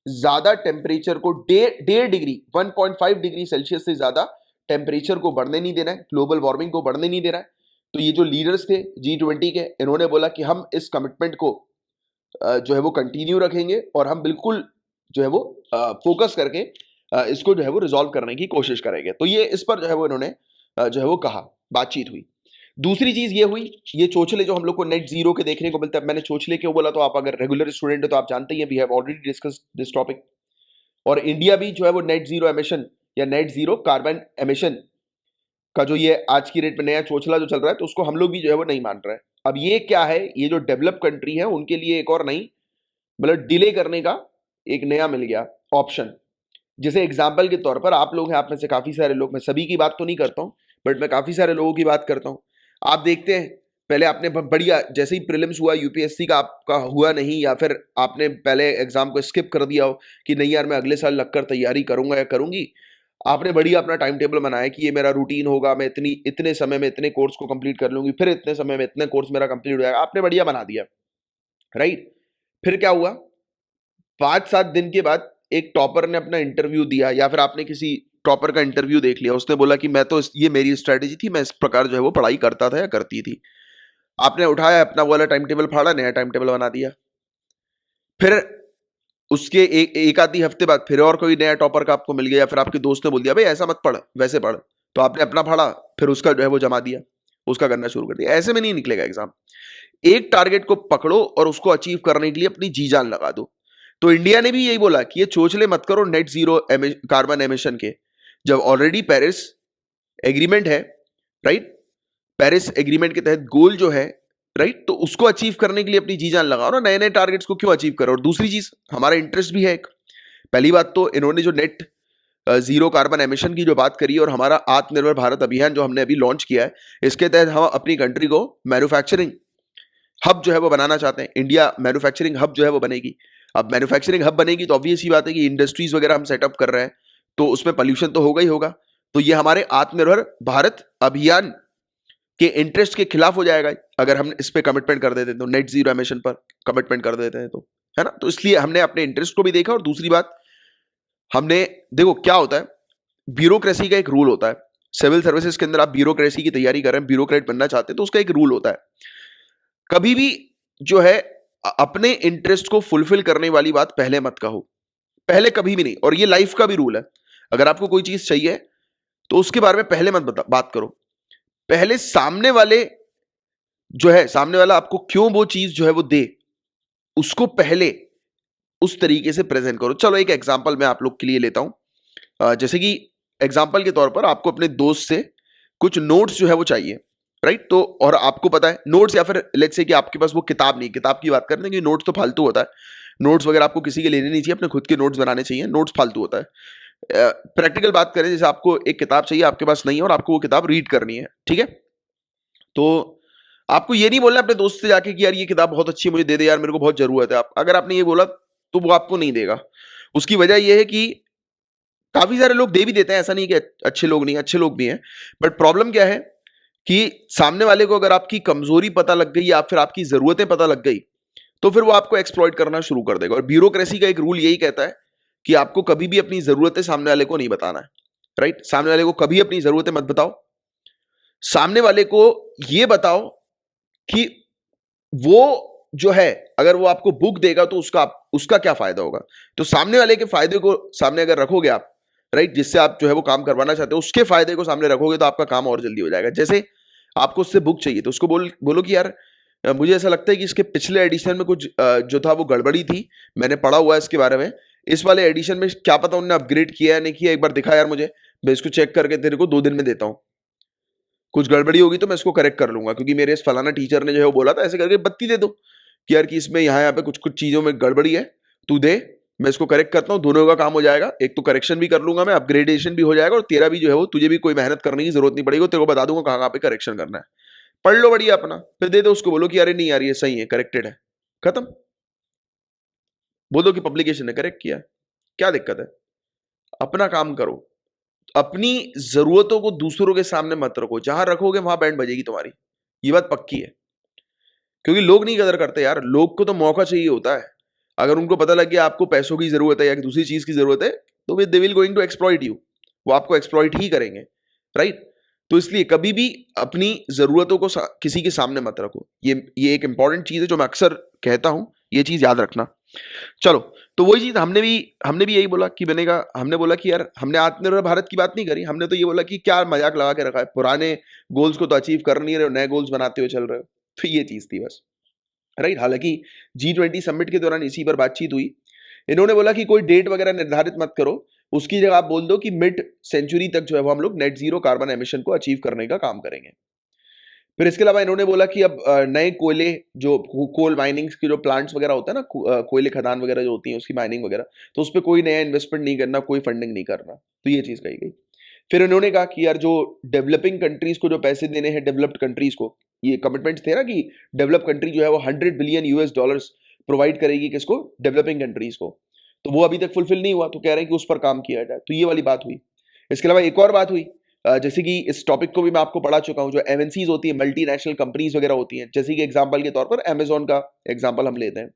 ज्यादा टेम्परेचर को 1.5 डिग्री 1.5 डिग्री सेल्सियस से ज्यादा टेम्परेचर को बढ़ने नहीं देना है, ग्लोबल वार्मिंग को बढ़ने नहीं देना है। तो ये जो लीडर्स थे G20 के, इन्होंने बोला कि हम इस कमिटमेंट को जो है वो कंटिन्यू रखेंगे और हम बिल्कुल जो है वो फोकस करके इसको जो है वो रिजॉल्व करने की कोशिश करेंगे। तो ये इस पर जो है वो इन्होंने जो है वो कहा, बातचीत हुई। दूसरी चीज ये हुई, ये चोचले जो हम लोग को नेट जीरो के देखने को मिलता है। मैंने चोचले क्यों बोला, तो आप अगर रेगुलर स्टूडेंट है तो आप जानते ही हैं, we have already discuss this topic. और इंडिया भी जो है वो नेट जीरो एमिशन या नेट जीरो कार्बन एमिशन का जो ये आज की डेट में नया चोचला जो चल रहा है, तो उसको हम लोग भी जो है वो नहीं मान रहे हैं। अब ये क्या है, ये जो डेवलप कंट्री है उनके लिए एक और नई, मतलब डिले करने का एक नया मिल गया ऑप्शन। जैसे एग्जाम्पल के तौर पर आप लोग हैं, आप में से काफी सारे लोग, मैं सभी की बात तो नहीं करता हूं बट मैं काफी सारे लोगों की बात करता हूं। आप देखते हैं, पहले आपने बढ़िया, जैसे ही प्रीलिम्स हुआ यूपीएससी का आपका हुआ नहीं, या फिर आपने पहले एग्जाम को स्किप कर दिया हो कि नहीं यार मैं अगले साल लगकर तैयारी करूंगा या करूंगी, आपने बढ़िया अपना टाइम टेबल बनाया कि ये मेरा रूटीन होगा, मैं इतने समय में इतने कोर्स को कंप्लीट कर लूंगी, फिर इतने समय में इतने कोर्स मेरा कंप्लीट हो जाएगा, आपने बढ़िया बना दिया, राइट। फिर क्या हुआ, 5-7 दिन के बाद एक टॉपर ने अपना इंटरव्यू दिया, या फिर आपने किसी टॉपर का इंटरव्यू देख लिया, उसने बोला कि मैं तो ये मेरी स्ट्रेटेजी थी, मैं इस प्रकार जो है वो पढ़ाई करता था या करती थी। आपने उठाया अपना वाला टाइम टेबल फाड़ा, नया टाइम टेबल बना दिया। फिर उसके एक आधी हफ्ते बाद फिर और कोई नया टॉपर का आपको मिल गया, या फिर आपके दोस्त ने बोल दिया भाई ऐसा मत पढ़ वैसे पढ़, तो आपने अपना पढ़ा, फिर उसका जो है वो जमा दिया, उसका करना शुरू कर दिया। ऐसे में नहीं निकलेगा एग्जाम। एक टारगेट को पकड़ो और उसको अचीव करने के लिए अपनी जी जान लगा दो। तो इंडिया ने भी यही बोला कि ये चोचले मत करो नेट जीरो कार्बन एमिशन के, जब ऑलरेडी पेरिस एग्रीमेंट है, राइट, पेरिस एग्रीमेंट के तहत गोल जो है, राइट, तो उसको अचीव करने के लिए अपनी जी जान लगाओ ना, नए नए टारगेट्स को क्यों अचीव करो। और दूसरी चीज, हमारा इंटरेस्ट भी है एक। पहली बात तो इन्होंने जो नेट जीरो कार्बन एमिशन की जो बात करी, और हमारा आत्मनिर्भर भारत अभियान जो हमने अभी लॉन्च किया है, इसके तहत हम अपनी कंट्री को मैन्युफैक्चरिंग हब जो है वो बनाना चाहते हैं। इंडिया मैन्युफैक्चरिंग हब जो है वो बनेगी। अब मैन्युफैक्चरिंग हब बनेगी तो ऑब्वियस ही बात है कि इंडस्ट्रीज वगैरह हम सेटअप कर रहे हैं, तो उसमें पोल्यूशन तो होगा ही होगा। तो ये हमारे आत्मनिर्भर भारत अभियान के इंटरेस्ट के खिलाफ हो जाएगा अगर हम इस पे कमिटमेंट कर देते हैं, तो नेट जीरो एमिशन पर कमिटमेंट कर देते हैं, तो है ना। तो इसलिए हमने अपने इंटरेस्ट को भी देखा। और दूसरी बात, हमने देखो क्या होता है, ब्यूरोक्रेसी का एक रूल होता है। सिविल सर्विसेज के अंदर आप ब्यूरोक्रेसी की तैयारी कर रहे हैं, ब्यूरोक्रेट बनना चाहते हैं, तो उसका एक रूल होता है, कभी भी जो है अपने इंटरेस्ट को फुलफिल करने वाली बात पहले मत कहो, पहले कभी भी नहीं। और ये लाइफ का भी रूल है, अगर आपको कोई चीज चाहिए तो उसके बारे में पहले मत बात करो। पहले सामने वाले जो है, सामने वाला आपको क्यों वो चीज जो है वो दे, उसको पहले उस तरीके से प्रेजेंट करो। चलो एक एग्जांपल मैं आप लोग के लिए लेता हूं। जैसे कि एग्जांपल के तौर पर आपको अपने दोस्त से कुछ नोट्स जो है वो चाहिए, राइट। तो और आपको पता है नोट्स, या फिर लेट्स से कि आपके पास वो किताब नहीं, किताब की बात करते हैं कि नोट्स तो फालतू होता है, नोट्स वगैरह आपको किसी के लेने नहीं चाहिए, अपने खुद के नोट्स बनाने चाहिए, नोट्स फालतू होता है। प्रैक्टिकल बात करें, जैसे आपको एक किताब चाहिए, आपके पास नहीं है और आपको वो किताब रीड करनी है, ठीक है, तो आपको ये नहीं बोलना अपने दोस्त से जाके कि यार ये किताब बहुत अच्छी है, मुझे दे दे यार, मेरे को बहुत जरूरत है। आप अगर आपने ये बोला तो वो आपको नहीं देगा। उसकी वजह यह है कि काफी सारे लोग दे भी देते हैं, ऐसा नहीं कि अच्छे लोग नहीं, अच्छे लोग भी हैं, बट प्रॉब्लम क्या है कि सामने वाले को अगर आपकी कमजोरी पता लग गई या फिर आपकी जरूरतें पता लग गई, तो फिर वो आपको एक्सप्लॉइट करना शुरू कर देगा। और ब्यूरोक्रेसी का एक रूल यही कहता है कि आपको कभी भी अपनी जरूरतें सामने वाले को नहीं बताना है, राइट। सामने वाले को कभी अपनी जरूरतें मत बताओ, सामने वाले को ये बताओ कि वो जो है, अगर वो आपको बुक देगा तो उसका क्या फायदा होगा। तो सामने वाले के फायदे को सामने अगर रखोगे आप, राइट, जिससे आप जो है वो काम करवाना चाहते हो, उसके फायदे को सामने रखोगे तो आपका काम और जल्दी हो जाएगा। जैसे आपको उससे बुक चाहिए तो उसको बोलो कि यार मुझे ऐसा लगता है कि इसके पिछले एडिशन में कुछ जो था वो गड़बड़ी थी, मैंने पढ़ा हुआ है इसके बारे में, इस वाले एडिशन में क्या पता उन्होंने अपग्रेड किया या नहीं किया, एक बार दिखा यार मुझे, मैं इसको चेक करके तेरे को 2 दिन में देता हूं। कुछ गड़बड़ी होगी तो मैं इसको करेक्ट कर लूंगा, क्योंकि मेरे इस फलाना टीचर ने जो है वो बोला था, ऐसे करके बत्ती दे दो कि यार कि इसमें यहाँ पे कुछ कुछ चीजों में गड़बड़ी है, तू दे, मैं इसको करेक्ट करता हूँ, दोनों का काम हो जाएगा। एक तो करेक्शन भी कर लूंगा मैं, अपग्रेडेशन भी हो जाएगा, और तेरा भी जो है वो, तुझे भी कोई मेहनत करने की जरूरत नहीं पड़ेगी, तेरे को बता दूंगा कहाँ पे करेक्शन करना है, पढ़ लो बढ़िया अपना, फिर दे दो उसको, बोलो कि अरे नहीं यार ये सही है, करेक्टेड है, खत्म। बोलो कि पब्लिकेशन ने करेक्ट किया, क्या दिक्कत है, अपना काम करो। अपनी जरूरतों को दूसरों के सामने मत रखो, जहां रखोगे वहां बैंड बजेगी तुम्हारी, ये बात पक्की है। क्योंकि लोग नहीं कदर करते यार, लोग को तो मौका चाहिए होता है। अगर उनको पता लग गया आपको पैसों की जरूरत है या दूसरी चीज की जरूरत है, तो they will going to exploit you, वो आपको एक्सप्लॉइट ही करेंगे, राइट। तो इसलिए कभी भी अपनी जरूरतों को किसी के सामने मत रखो, ये एक इंपॉर्टेंट चीज है जो मैं अक्सर कहता हूं, ये चीज याद रखना। चलो, तो वही चीज हमने भी यही बोला कि बनेगा, हमने बोला कि यार हमने आत्मनिर्भर भारत की बात नहीं करी, हमने तो ये बोला कि क्या मजाक लगा के रखा है, पुराने गोल्स को तो अचीव कर नहीं रहे हो, नए गोल्स बनाते हुए चल रहे हो, तो ये चीज थी बस, राइट। हालांकि G20 समिट के दौरान इसी पर बातचीत हुई, इन्होंने बोला कि कोई डेट वगैरह निर्धारित मत करो, उसकी जगह आप बोल दो कि मिड सेंचुरी तक जो है वो हम लोग नेट जीरो कार्बन एमिशन को अचीव करने का काम करेंगे। फिर इसके अलावा इन्होंने बोला कि अब नए कोयले जो कोल माइनिंग्स के जो प्लांट्स वगैरह होता है ना, कोयले खदान वगैरह जो होती है उसकी माइनिंग वगैरह, तो उस पर कोई नया इन्वेस्टमेंट नहीं करना, कोई फंडिंग नहीं करना, तो ये चीज कही गई। फिर इन्होंने कहा कि यार जो डेवलपिंग कंट्रीज को जो पैसे देने हैं डेवलप्ड कंट्रीज को, ये कमिटमेंट थे ना कि डेवलप कंट्री जो है वो 100 बिलियन US डॉलर्स प्रोवाइड करेगी किसको, डेवलपिंग कंट्रीज को, तो वो अभी तक फुलफिल नहीं हुआ, तो कह रहे हैं कि उस पर काम किया जाए, तो ये वाली बात हुई। इसके अलावा एक और बात हुई, जैसे कि इस टॉपिक को भी मैं आपको पढ़ा चुका हूं, जो एमएनसीज होती है, मल्टीनेशनल कंपनीज वगैरह होती हैं, जैसे कि एग्जांपल के तौर पर अमेजोन का एग्जांपल हम लेते हैं।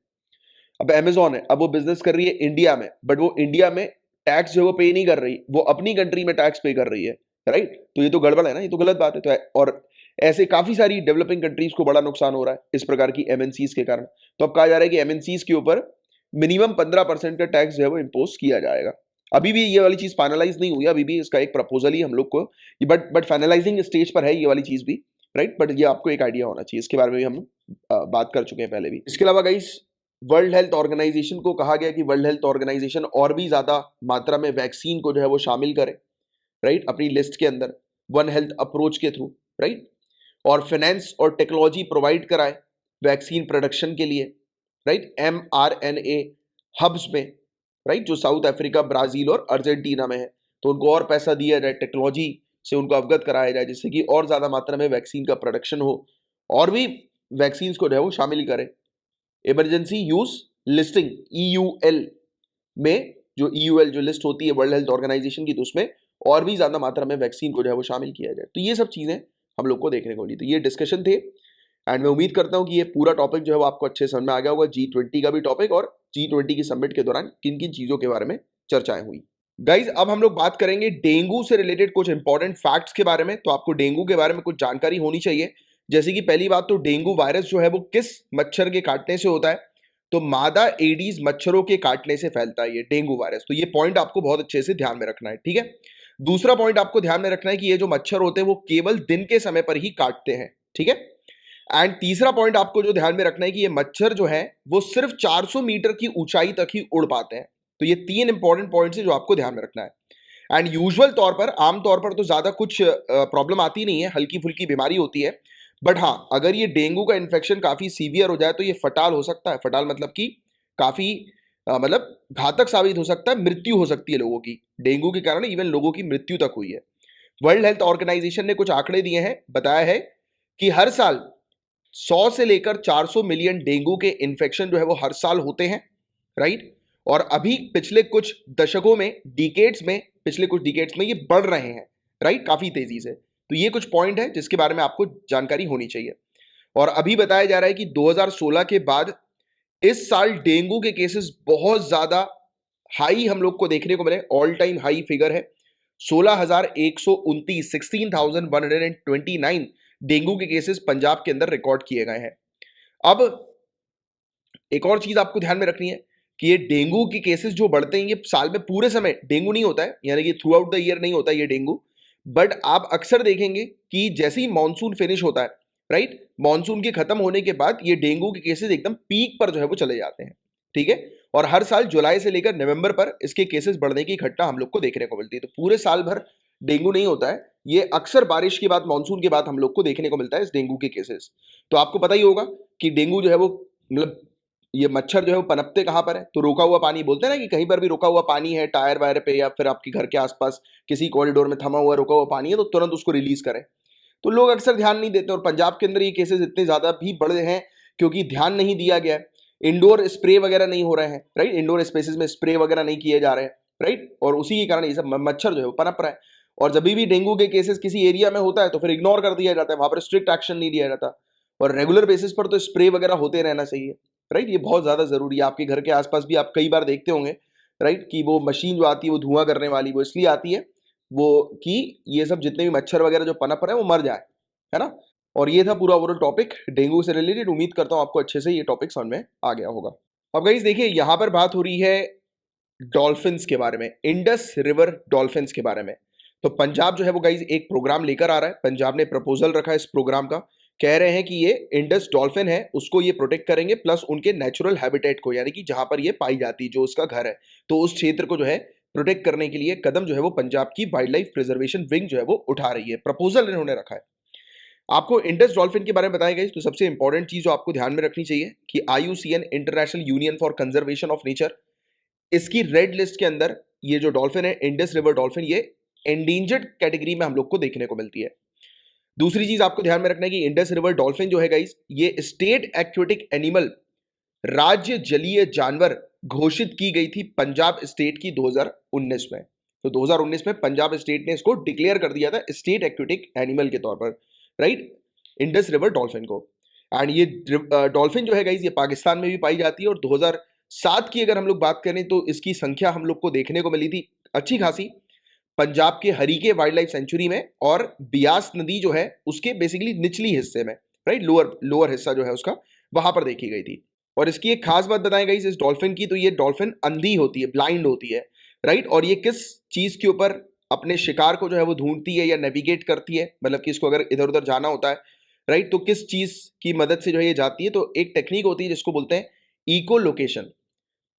अब अमेजोन है, अब वो बिजनेस कर रही है इंडिया में, बट वो इंडिया में टैक्स जो है वो पे नहीं कर रही, वो अपनी कंट्री में टैक्स पे कर रही है, राइट। तो ये तो गड़बड़ है ना, ये तो गलत बात है। और ऐसे काफी सारी डेवलपिंग कंट्रीज को बड़ा नुकसान हो रहा है इस प्रकार की एमएनसीज के कारण। तो अब कहा जा रहा है कि एमएनसीज के ऊपर मिनिमम 15% का टैक्स जो है वो इम्पोज किया जाएगा। अभी भी ये वाली चीज फाइनलाइज नहीं हुई, अभी भी इसका एक प्रपोजल ही हम लोग को, बट फाइनलाइजिंग स्टेज पर है ये वाली चीज भी, राइट। बट ये आपको एक आइडिया होना चाहिए, इसके बारे में भी हम बात कर चुके हैं पहले भी। इसके अलावा गाइस, वर्ल्ड हेल्थ ऑर्गेनाइजेशन को कहा गया कि वर्ल्ड हेल्थ ऑर्गेनाइजेशन और भी ज्यादा मात्रा में वैक्सीन को जो है वो शामिल करे, राइट, अपनी लिस्ट के अंदर, वन हेल्थ अप्रोच के थ्रू, राइट। और फाइनेंस और टेक्नोलॉजी प्रोवाइड कराए वैक्सीन प्रोडक्शन के लिए, राइट, mRNA हब्स में, राइट, जो साउथ अफ्रीका, ब्राजील और अर्जेंटीना में है, तो उनको और पैसा दिया जाए, टेक्नोलॉजी से उनको अवगत कराया जाए, जिससे कि और ज्यादा मात्रा में वैक्सीन का प्रोडक्शन हो, और भी वैक्सीन को जो है वो शामिल करें। इमरजेंसी यूज लिस्टिंग EUL में, जो EUL जो लिस्ट होती है वर्ल्ड हेल्थ ऑर्गेनाइजेशन की, तो उसमें और भी ज्यादा मात्रा में वैक्सीन को जो है वो शामिल किया जाए। तो ये सब चीजें हम लोग को देखने को मिली, तो ये डिस्कशन थे, एंड मैं उम्मीद करता हूं कि ये पूरा टॉपिक जो है वो आपको अच्छे समझ में आ गया होगा, G20 का भी टॉपिक और G20 की समिट के दौरान किन किन चीजों के बारे में चर्चाएं हुई। गाइज, अब हम लोग बात करेंगे डेंगू से रिलेटेड कुछ इंपॉर्टेंट फैक्ट्स के बारे में। तो आपको डेंगू के बारे में कुछ जानकारी होनी चाहिए। जैसे कि पहली बात, तो डेंगू वायरस जो है वो किस मच्छर के काटने से होता है, तो मादा एडीज मच्छरों के काटने से फैलता है ये डेंगू वायरस। तो ये पॉइंट आपको बहुत अच्छे से ध्यान में रखना है, ठीक है। दूसरा पॉइंट आपको ध्यान में रखना है कि ये जो मच्छर होते हैं वो केवल दिन के समय पर ही काटते हैं, ठीक है। एंड तीसरा पॉइंट आपको जो ध्यान में रखना है कि ये मच्छर जो है वो सिर्फ 400 मीटर की ऊंचाई तक ही उड़ पाते हैं। तो ये 3 इंपॉर्टेंट पॉइंट्स है जो आपको ध्यान में रखना है। एंड यूजुअल तौर पर, आमतौर पर तो ज्यादा कुछ प्रॉब्लम आती नहीं है, हल्की फुल्की बीमारी होती है, बट हाँ, अगर ये डेंगू का इन्फेक्शन काफी सीवियर हो जाए तो ये फटाल हो सकता है। फटाल मतलब कि काफी मतलब घातक साबित हो सकता है, मृत्यु हो सकती है लोगों की, डेंगू के कारण इवन लोगों की मृत्यु तक हुई है। वर्ल्ड हेल्थ ऑर्गेनाइजेशन ने कुछ आंकड़े दिए हैं, बताया है कि हर साल 100 से लेकर 400 मिलियन डेंगू के इन्फेक्शन जो है वो हर साल होते हैं, राइट। और अभी पिछले कुछ दशकों में, डिकेड्स में, पिछले कुछ डिकेड्स में ये बढ़ रहे हैं, राइट, काफी तेजी से। तो ये कुछ पॉइंट है जिसके बारे में आपको जानकारी होनी चाहिए। और अभी बताया जा रहा है कि 2016 के बाद इस साल डेंगू के केसेस बहुत ज्यादा हाई हम लोग को देखने को मिले, ऑल टाइम हाई फिगर है 16,129, 16,129 डेंगू के केसेस पंजाब के अंदर रिकॉर्ड किए गए हैं। अब एक और चीज आपको ध्यान में रखनी है कि ये डेंगू के केसेस जो बढ़ते हैं, ये साल में पूरे समय डेंगू नहीं होता है, यानी कि थ्रू आउट द ईयर नहीं होता ये डेंगू, बट आप अक्सर देखेंगे कि जैसे ही मानसून फिनिश होता है, राइट, मानसून के खत्म होने के बाद ये डेंगू के केसेस एकदम पीक पर जो है वो चले जाते हैं, ठीक है। और हर साल जुलाई से लेकर नवंबर पर इसके केसेस बढ़ने की घटना हम लोग को देखने को मिलती है। तो पूरे साल भर डेंगू नहीं होता है, ये अक्सर बारिश के बाद, मानसून के बाद हम लोग को देखने को मिलता है इस डेंगू के केसेस। तो आपको पता ही होगा कि डेंगू जो है वो, मतलब ये मच्छर जो है वो पनपते कहाँ पर है, तो रोका हुआ पानी, बोलते हैं ना कि कहीं पर भी रोका हुआ पानी है, टायर वायर पे या फिर आपके घर के आसपास किसी कॉरिडोर में थमा हुआ रोका हुआ पानी है, तो तुरंत उसको रिलीज करें। तो लोग अक्सर ध्यान नहीं देते, और पंजाब के अंदर ये केसेस इतने ज्यादा भी बढ़े हैं क्योंकि ध्यान नहीं दिया गया है, इंडोर स्प्रे वगैरह नहीं हो रहे हैं, राइट, इंडोर स्पेसेस में स्प्रे वगैरह नहीं किए जा रहे हैं, राइट, और उसी के कारण ये सब मच्छर जो है वो पनप रहा है। और जब भी डेंगू के केसेस किसी एरिया में होता है तो फिर इग्नोर कर दिया जाता है, वहां पर स्ट्रिक्ट एक्शन नहीं लिया जाता, और रेगुलर बेसिस पर तो स्प्रे वगैरह होते रहना चाहिए, राइट, ये बहुत ज्यादा जरूरी है। आपके घर के आसपास भी आप कई बार देखते होंगे, राइट, कि वो मशीन जो आती है वो धुआं करने वाली, वो इसलिए आती है वो कि ये सब जितने भी मच्छर वगैरह जो पनप रहे हैं वो मर जाए, है ना। और ये था पूरा ओवरऑल टॉपिक डेंगू से रिलेटेड। उम्मीद करता हूँ आपको अच्छे से ये टॉपिक समझ में आ गया होगा। अब गाइस देखिए, यहाँ पर बात हो रही है डॉल्फिन्स के बारे में, इंडस रिवर डॉल्फिन्स के बारे में। तो पंजाब जो है वो गाइज एक प्रोग्राम लेकर आ रहा है। पंजाब ने प्रपोजल रखा है इस प्रोग्राम का। कह रहे हैं कि ये इंडस डॉल्फिन है उसको ये प्रोटेक्ट करेंगे, प्लस उनके नेचुरल हैबिटेट को, यानी कि जहां पर ये पाई जाती है, जो उसका घर है, तो उस क्षेत्र को जो है प्रोटेक्ट करने के लिए कदम जो है वो पंजाब की वाइल्ड लाइफ प्रिजर्वेशन विंग जो है वो उठा रही है। प्रपोजल इन्होंने रखा है। आपको इंडस डॉल्फिन के बारे में बताया गया, तो सबसे इंपॉर्टेंट चीज जो आपको ध्यान में रखनी चाहिए कि IUCN international union for conservation of nature, इसकी रेड लिस्ट के अंदर ये जो डॉल्फिन है इंडस रिवर डॉल्फिन, ये एंडेंजर्ड कैटेगरी में हम लोग को देखने को मिलती है। दूसरी चीज आपको ध्यान में रखना है कि इंडस रिवर डॉल्फिन जो है गाइस, ये स्टेट एक्वेटिक एनिमल, राज्य जलीय जानवर घोषित की गई थी पंजाब स्टेट की 2019 में। तो 2019 में पंजाब स्टेट ने इसको डिक्लेयर कर दिया था स्टेट एक्वेटिक एनिमल के तौर पर, राइट, इंडस रिवर डॉल्फिन को। एंड ये डॉल्फिन जो है गाइस, ये पाकिस्तान में भी पाई जाती है। और 2007 की अगर हम लोग बात करें तो इसकी संख्या हम लोग को देखने को मिली थी अच्छी खासी पंजाब के हरीके वाइल्ड लाइफ सेंचुरी में, और बियास नदी जो है उसके बेसिकली निचली हिस्से में, राइट, लोअर हिस्सा जो है उसका, वहां पर देखी गई थी। और इसकी एक खास बात बताई गई इस डॉल्फिन की, तो ये डॉल्फिन अंधी होती है, ब्लाइंड होती है, राइट। और ये किस चीज के ऊपर अपने शिकार को जो है वो ढूंढती है या नेविगेट करती है, मतलब कि इसको अगर इधर उधर जाना होता है, राइट, तो किस चीज की मदद से जो है ये जाती है, तो एक टेक्निक होती है जिसको बोलते हैं इको लोकेशन,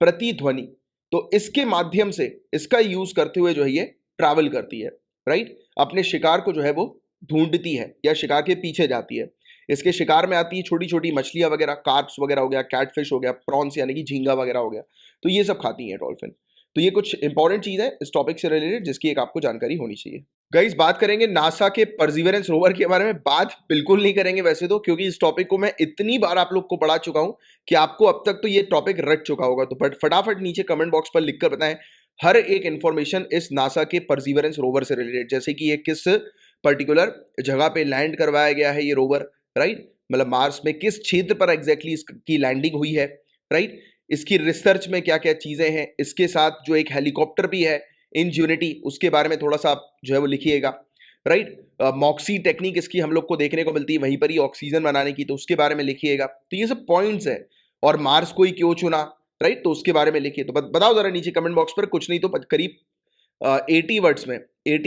प्रतिध्वनि। तो इसके माध्यम से, इसका यूज करते हुए जो है ये ट्रैवल करती है, राइट, अपने शिकार को जो है वो ढूंढती है या शिकार के पीछे जाती है। इसके शिकार में आती है छोटी छोटी मछलियां वगैरह, कार्प्स वगैरह हो गया, कैटफिश हो गया, प्रॉन्स यानी कि झींगा वगैरह हो गया, तो ये सब खाती हैं डॉल्फिन। तो ये कुछ इंपॉर्टेंट चीज है इस टॉपिक से रिलेटेड जिसकी एक आपको जानकारी होनी चाहिए। गाइस बात करेंगे नासा के परसिवरेंस रोवर के बारे में। बात बिल्कुल नहीं करेंगे वैसे तो, क्योंकि इस टॉपिक को मैं इतनी बार आप लोग को पढ़ा चुका हूं कि आपको अब तक तो ये टॉपिक रट चुका होगा। तो बट फटाफट नीचे कमेंट बॉक्स पर लिखकर बताएं हर एक इंफॉर्मेशन इस नासा के परसिवरेंस रोवर से रिलेटेड, जैसे कि ये किस पर्टिकुलर जगह पे लैंड करवाया गया है ये रोवर, राइट, मतलब मार्स में किस क्षेत्र पर एग्जैक्टली इसकी लैंडिंग हुई है, राइट, इसकी रिसर्च में क्या क्या चीजें हैं, इसके साथ जो एक हेलीकॉप्टर भी है इनज्यूनिटी, उसके बारे में थोड़ा सा आप जो है वो लिखिएगा, राइट। मॉक्सी टेक्निक इसकी हम लोग को देखने को मिलती है वहीं पर ही ऑक्सीजन बनाने की, तो उसके बारे में लिखिएगा। तो ये सब पॉइंट्स है। और मार्स को ही क्यों चुना, राइट, तो उसके बारे में लिखिए। तो बताओ जरा नीचे कमेंट बॉक्स पर, कुछ नहीं तो करीब 80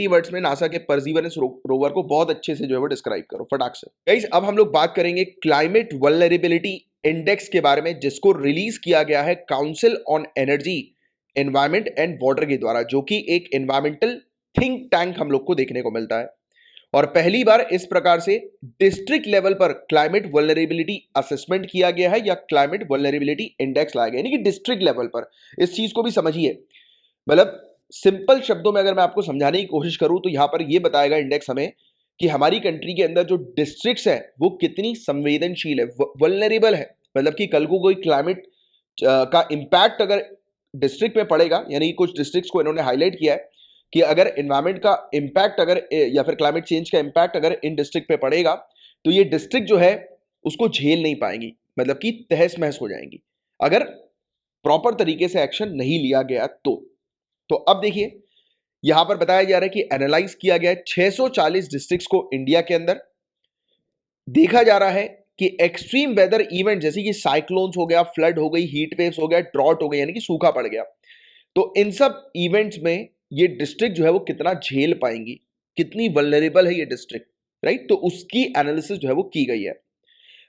वर्ड्स में नासा के परसिवरेंस रोवर को बहुत अच्छे से जो है वो डिस्क्राइब करो फटाक से। गाइस अब हम लोग बात करेंगे क्लाइमेट वल्नरेबिलिटी इंडेक्स के बारे में, जिसको रिलीज किया गया है council on energy, environment and water के द्वारा, जो कि एक एनवायरमेंटल थिंक टैंक हम लोग को देखने को मिलता है। और पहली बार इस प्रकार से डिस्ट्रिक्ट लेवल पर क्लाइमेट वल्नरेबिलिटी असेसमेंट किया गया है या क्लाइमेट वल्नरेबिलिटी इंडेक्स लाया गया, यानी कि डिस्ट्रिक्ट लेवल पर। इस चीज को भी समझिए, मतलब सिंपल शब्दों में अगर मैं आपको समझाने की कोशिश करूं तो यहां पर यह बताएगा इंडेक्स हमें कि हमारी कंट्री के अंदर जो डिस्ट्रिक्ट्स है वो कितनी संवेदनशील है, वल्नरेबल है। मतलब कि कल को कोई क्लाइमेट का इंपैक्ट अगर डिस्ट्रिक्ट में पड़ेगा, यानी कुछ डिस्ट्रिक्ट्स को इन्होंने हाईलाइट किया है कि अगर एनवायरमेंट का इंपैक्ट अगर या फिर क्लाइमेट चेंज का इंपैक्ट अगर इन डिस्ट्रिक्ट पे पड़ेगा तो ये डिस्ट्रिक्ट जो है उसको झेल नहीं पाएंगी, मतलब कि तहस महस हो जाएंगी अगर प्रॉपर तरीके से एक्शन नहीं लिया गया तो अब देखिए यहां पर बताया जा रहा है कि एनालाइज किया गया है 640 डिस्ट्रिक्ट्स को इंडिया के अंदर। देखा जा रहा है कि एक्सट्रीम वेदर इवेंट जैसे कि साइक्लोन्स हो गया, फ्लड हो गई, हीट वेव्स हो गया, ड्रॉट हो गई यानी कि सूखा पड़ गया, तो इन सब इवेंट्स में ये डिस्ट्रिक्ट जो है वो कितना झेल पाएंगी, कितनी वल्नरेबल है ये डिस्ट्रिक्ट, राइट, तो उसकी एनालिसिस जो है वो की गई है।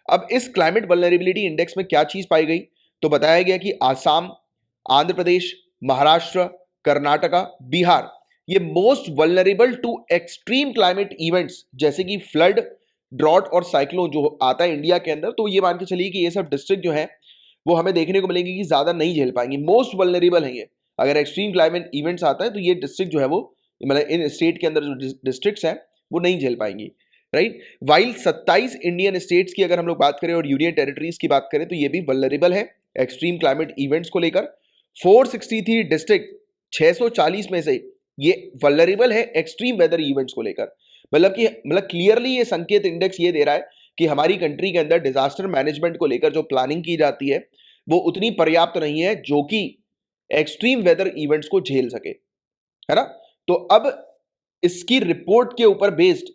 अब इस क्लाइमेट वल्नरेबिलिटी इंडेक्स में क्या चीज पाई गई, तो बताया गया कि आसाम, आंध्र प्रदेश, महाराष्ट्र, कर्नाटका, बिहार, ये most vulnerable to extreme climate events जैसे कि फ्लड, ड्रॉट और साइक्लोन जो आता है इंडिया के अंदर, तो ये मान के चलिए कि ये सब डिस्ट्रिक्ट जो है वो हमें देखने को मिलेंगे कि ज्यादा नहीं झेल पाएंगे, मोस्ट वल्नरेबल है ये। अगर एक्सट्रीम क्लाइमेट इवेंट्स आता है तो ये डिस्ट्रिक्ट जो है वो, मतलब इन स्टेट के अंदर जो डिस्ट्रिक्ट्स हैं वो नहीं झेल पाएंगी, राइट। वाइल 27 इंडियन स्टेट्स की अगर हम लोग बात करें और यूनियन टेरिटरीज की बात करें तो ये भी वल्नरेबल है एक्सट्रीम क्लाइमेट इवेंट्स को लेकर। 463 डिस्ट्रिक्ट 640 में से ये वल्नरेबल है एक्सट्रीम वेदर इवेंट्स को लेकर। मतलब क्लियरली ये संकेत इंडेक्स ये दे रहा है कि हमारी कंट्री के अंदर डिजास्टर मैनेजमेंट को लेकर जो प्लानिंग की जाती है वो उतनी पर्याप्त नहीं है जो कि एक्सट्रीम वेदर इवेंट्स को झेल सके, है ना। तो अब इसकी रिपोर्ट के ऊपर बेस्ड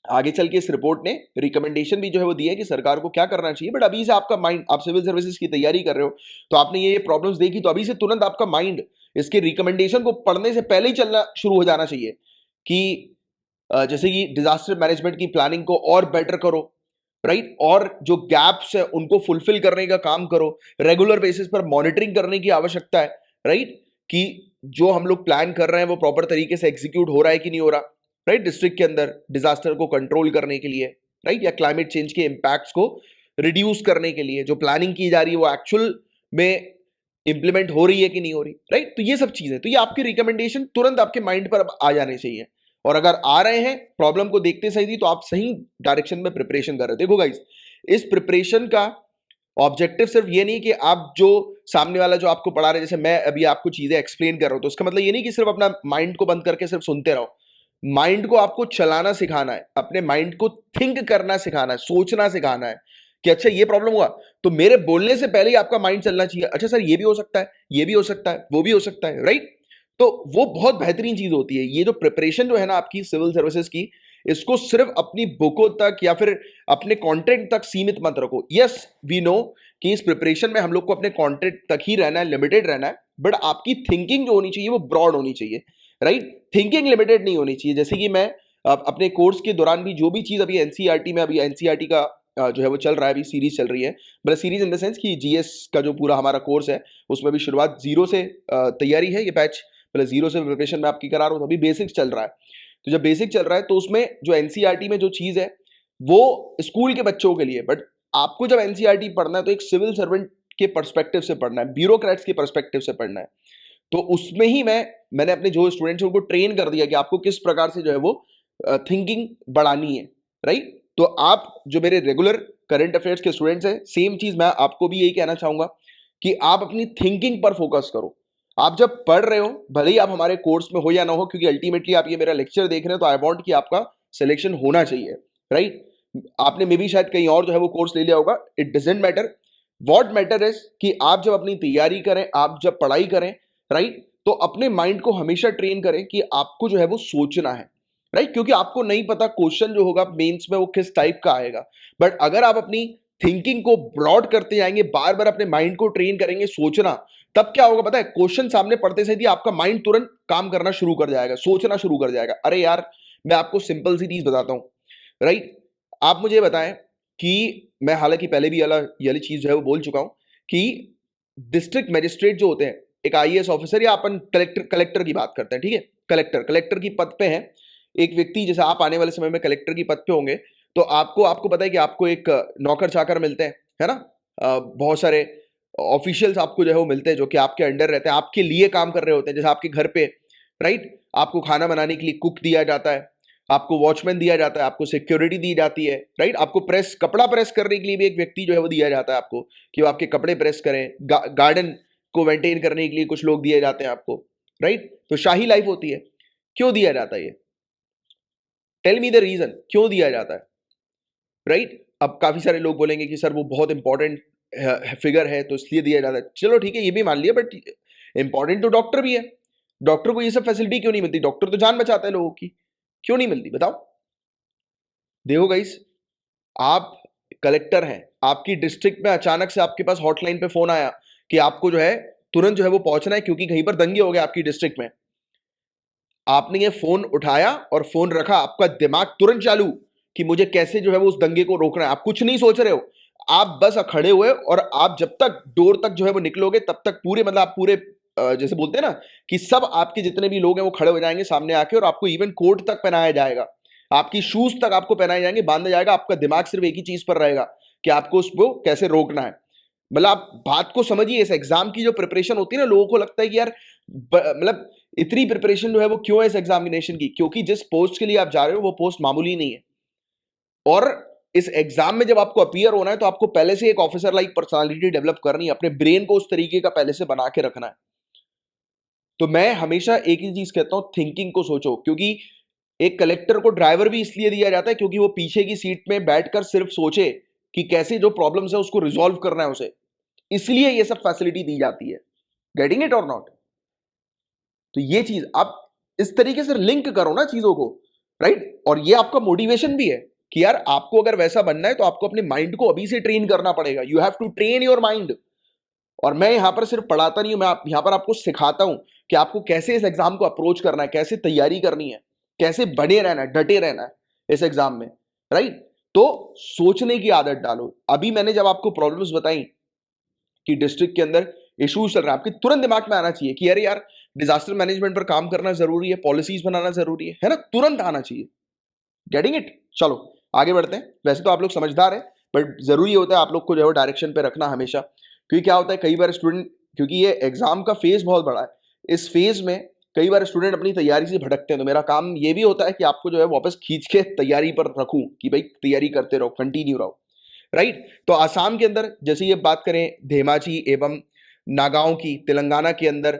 आगे चल के इस रिपोर्ट ने रिकमेंडेशन भी जो है वो दी है कि सरकार को क्या करना चाहिए। बट अभी से आपका माइंड, आप सिविल सर्विसेज की तैयारी कर रहे हो तो आपने ये प्रॉब्लम्स देखी, तो अभी से तुरंत आपका माइंड इसके रिकमेंडेशन को पढ़ने से पहले ही चलना शुरू हो जाना चाहिए कि जैसे कि डिजास्टर मैनेजमेंट की प्लानिंग को और बेटर करो, राइट, और जो गैप्स है उनको फुलफिल करने का काम करो, रेगुलर बेसिस पर मॉनिटरिंग करने की आवश्यकता है, राइट, कि जो हम लोग प्लान कर रहे हैं वो प्रॉपर तरीके से एग्जीक्यूट हो रहा है कि नहीं हो रहा, राइट, डिस्ट्रिक्ट के अंदर डिजास्टर को कंट्रोल करने के लिए, राइट, या क्लाइमेट चेंज के इंपैक्ट्स को रिड्यूस करने के लिए जो प्लानिंग की जा रही है वो एक्चुअल में इंप्लीमेंट हो रही है कि नहीं हो रही, राइट। तो ये सब चीजें, तो ये आपके रिकमेंडेशन तुरंत आपके माइंड पर अब आ जाने चाहिए, और अगर आ रहे हैं प्रॉब्लम को देखते सही थी तो आप सही डायरेक्शन में प्रिपरेशन कर रहे हो। देखो गाइस, इस प्रिपरेशन का ऑब्जेक्टिव सिर्फ ये नहीं कि आप जो सामने वाला जो आपको पढ़ा रहे, जैसे मैं अभी आपको चीजें एक्सप्लेन कर रहा हूं, तो उसका मतलब ये नहीं कि सिर्फ अपना माइंड को बंद करके सिर्फ सुनते रहो। माइंड को आपको चलाना सिखाना है, अपने माइंड को थिंक करना सिखाना है, सोचना सिखाना है कि अच्छा ये प्रॉब्लम हुआ तो मेरे बोलने से पहले ही आपका माइंड चलना चाहिए, अच्छा सर ये भी हो सकता है, ये भी हो सकता है, वो भी हो सकता है, राइट। तो वो बहुत बेहतरीन चीज होती है। ये जो प्रिपरेशन जो है ना आपकी सिविल सर्विसेज की, इसको सिर्फ अपनी बुकों तक या फिर अपने कंटेंट तक सीमित मत रखो। यस वी नो कि इस प्रिपरेशन में हम लोग को अपने कंटेंट तक ही रहना है, लिमिटेड रहना है, बट आपकी थिंकिंग जो होनी चाहिए वो ब्रॉड होनी चाहिए, राइट। थिंकिंग लिमिटेड नहीं होनी चाहिए। जैसे कि मैं अपने कोर्स के दौरान भी जो भी चीज अभी एनसीईआरटी में, अभी एनसीईआरटी का जो है वो चल रहा है, अभी सीरीज चल रही है, मतलब सीरीज इन द सेंस कि जीएस का जो पूरा हमारा कोर्स है उसमें भी शुरुआत जीरो से तैयारी है, ये बैच मतलब जीरो से प्रिपरेशन में आपकी करा रहा हूँ, तो अभी बेसिक्स चल रहा है। तो जब बेसिक चल रहा है तो उसमें जो एनसीईआरटी में जो चीज है वो स्कूल के बच्चों के लिए, बट आपको जब एनसीईआरटी पढ़ना है तो एक सिविल सर्वेंट के पर्सपेक्टिव से पढ़ना है, ब्यूरोक्रेट्स के पर्सपेक्टिव से पढ़ना है। तो उसमें ही मैंने अपने जो स्टूडेंट्स हैं उनको ट्रेन कर दिया कि आपको किस प्रकार से जो है वो थिंकिंग बढ़ानी है, राइट। तो आप जो मेरे रेगुलर करंट अफेयर्स के स्टूडेंट्स हैं, सेम चीज मैं आपको भी यही कहना चाहूंगा कि आप अपनी थिंकिंग पर फोकस करो। आप जब पढ़ रहे हो, भले ही आप हमारे कोर्स में हो या ना हो, क्योंकि अल्टीमेटली आप ये मेरा लेक्चर देख रहे हैं तो आई वांट कि आपका सिलेक्शन होना चाहिए, राइट। आपने मे भी शायद कहीं और जो है वो कोर्स ले लिया होगा, it doesn't matter. What matter is कि आप जब अपनी तैयारी करें, आप जब पढ़ाई करें, राइट, तो अपने माइंड को हमेशा ट्रेन करें कि आपको जो है वो सोचना है, राइट, क्योंकि आपको नहीं पता क्वेश्चन जो होगा मेंस में वो किस टाइप का आएगा। बट अगर आप अपनी थिंकिंग को ब्रॉड करते जाएंगे, बार बार अपने माइंड को ट्रेन करेंगे सोचना, तब क्या होगा पता है, क्वेश्चन सामने पढ़ते से ही आपका माइंड तुरंत काम करना शुरू कर जाएगा, सोचना शुरू कर जाएगा। अरे यार मैं आपको सिंपल सी चीज बताता हूं, राइट। आप मुझे बताएं कि मैं हालांकि पहले भी ये वाली चीज जो है वो बोल चुका हूं कि डिस्ट्रिक्ट मजिस्ट्रेट जो होते हैं, एक आईएएस ऑफिसर, या अपन कलेक्टर की बात करते हैं, ठीक है, कलेक्टर की पद पे है एक व्यक्ति, जैसे आप आने वाले समय में कलेक्टर की पद पे होंगे तो आपको पता है कि आपको एक नौकर चाकर मिलते हैं, है ना। बहुत सारे ऑफिशियल्स आपको जो है वो मिलते हैं जो कि आपके अंडर रहते हैं, आपके लिए काम कर रहे होते हैं, जैसे आपके घर पे, राइट, आपको खाना बनाने के लिए कुक दिया जाता है, आपको वॉचमैन दिया जाता है, आपको सिक्योरिटी दी जाती है, राइट, आपको कपड़ा प्रेस करने के लिए भी एक व्यक्ति जो है वो दिया जाता है आपको कि वो आपके कपड़े प्रेस करें, गार्डन को मेंटेन करने के लिए कुछ लोग दिए जाते हैं आपको, राइट। तो शाही लाइफ होती है। क्यों दिया जाता है ये? टेल मी द रीजन, क्यों दिया जाता है, राइट। अब काफी सारे लोग बोलेंगे कि सर वो बहुत इंपॉर्टेंट फिगर है तो इसलिए दिया जाता है। चलो ठीक है, ये भी मान लिया, बट इंपॉर्टेंट तो डॉक्टर भी है। डॉक्टर को ये सब फैसिलिटी क्यों नहीं मिलती? डॉक्टर तो जान बचाता है लोगों की, क्यों नहीं मिलती बताओ? देखो गाइस, आप कलेक्टर हैं, आपकी डिस्ट्रिक्ट में अचानक से आपके पास हॉटलाइन पे फोन आया कि आपको जो है तुरंत जो है वो पहुंचना है क्योंकि कहीं पर दंगे हो गए आपकी डिस्ट्रिक्ट में। आपने ये फोन उठाया और फोन रखा, आपका दिमाग तुरंत चालू कि मुझे कैसे जो है वो उस दंगे को रोकना है। आप कुछ नहीं सोच रहे हो, आप बस खड़े हुए, और आप जब तक डोर तक जो है वो निकलोगे तब तक पूरे मतलब आप पूरे जैसे बोलते हैं ना कि सब आपके जितने भी लोग हैं वो खड़े हो जाएंगे सामने आके, और आपको इवन कोट तक पहनाया जाएगा, आपकी शूज तक आपको पहनाए जाएंगे, बांधा जाएगा। आपका दिमाग सिर्फ एक ही चीज पर रहेगा कि आपको उसको कैसे रोकना है। मतलब आप बात को समझिए, इस एग्जाम की जो प्रिपरेशन होती है ना, लोगों को लगता है कि यार मतलब इतनी प्रिपरेशन जो है वो क्यों है इस एग्जामिनेशन की, क्योंकि जिस पोस्ट के लिए आप जा रहे हो वो पोस्ट मामूली नहीं है। और इस एग्जाम में जब आपको अपीयर होना है तो आपको पहले से एक ऑफिसर लाइक पर्सनालिटी डेवलप करनी है, अपने ब्रेन को उस तरीके का पहले से बना के रखना है। तो मैं हमेशा एक ही चीज कहता हूं, थिंकिंग को सोचो, क्योंकि एक कलेक्टर को ड्राइवर भी इसलिए दिया जाता है क्योंकि वो पीछे की सीट में बैठकर सिर्फ सोचे कि कैसे जो प्रॉब्लम्स है उसको रिजॉल्व करना है उसे, इसलिए ये सब फैसिलिटी दी जाती है। गेटिंग इट और नॉट? तो ये चीज आप इस तरीके से लिंक करो ना चीजों को, राइट? और ये आपका मोटिवेशन भी है कि यार आपको अगर वैसा बनना है तो आपको अपने माइंड को अभी से ट्रेन करना पड़ेगा। You have to train your mind. और मैं यहां पर सिर्फ पढ़ाता नहीं हूं, मैं यहां पर आपको सिखाता हूं कि आपको कैसे इस एग्जाम को अप्रोच करना है, कैसे तैयारी करनी है, कैसे बने रहना है, डटे रहना है इस एग्जाम में, राइट? तो सोचने की आदत डालो। अभी मैंने जब आपको प्रॉब्लम्स बताई कि डिस्ट्रिक्ट के अंदर इश्यूज चल रहा है, आपके तुरंत दिमाग में आना चाहिए कि अरे यार डिजास्टर मैनेजमेंट पर काम करना जरूरी है, पॉलिसीज बनाना जरूरी है ना? तुरंत आना चाहिए। Getting it? चलो आगे बढ़ते हैं। वैसे तो आप लोग समझदार हैं, बट जरूरी होता है आप लोग को जो है डायरेक्शन पे रखना हमेशा। क्योंकि क्या होता है कई बार स्टूडेंट, क्योंकि ये एग्जाम का फेज बहुत बड़ा है, इस फेज में कई बार स्टूडेंट अपनी तैयारी से भटकते हैं। तो मेरा काम ये भी होता है कि आपको जो है वापस खींच के तैयारी पर रखूं कि भाई तैयारी करते रहो, कंटिन्यू रहो, राइट? तो आसाम के अंदर जैसे ये बात करें धेमाजी एवं नागांव की, तेलंगाना के अंदर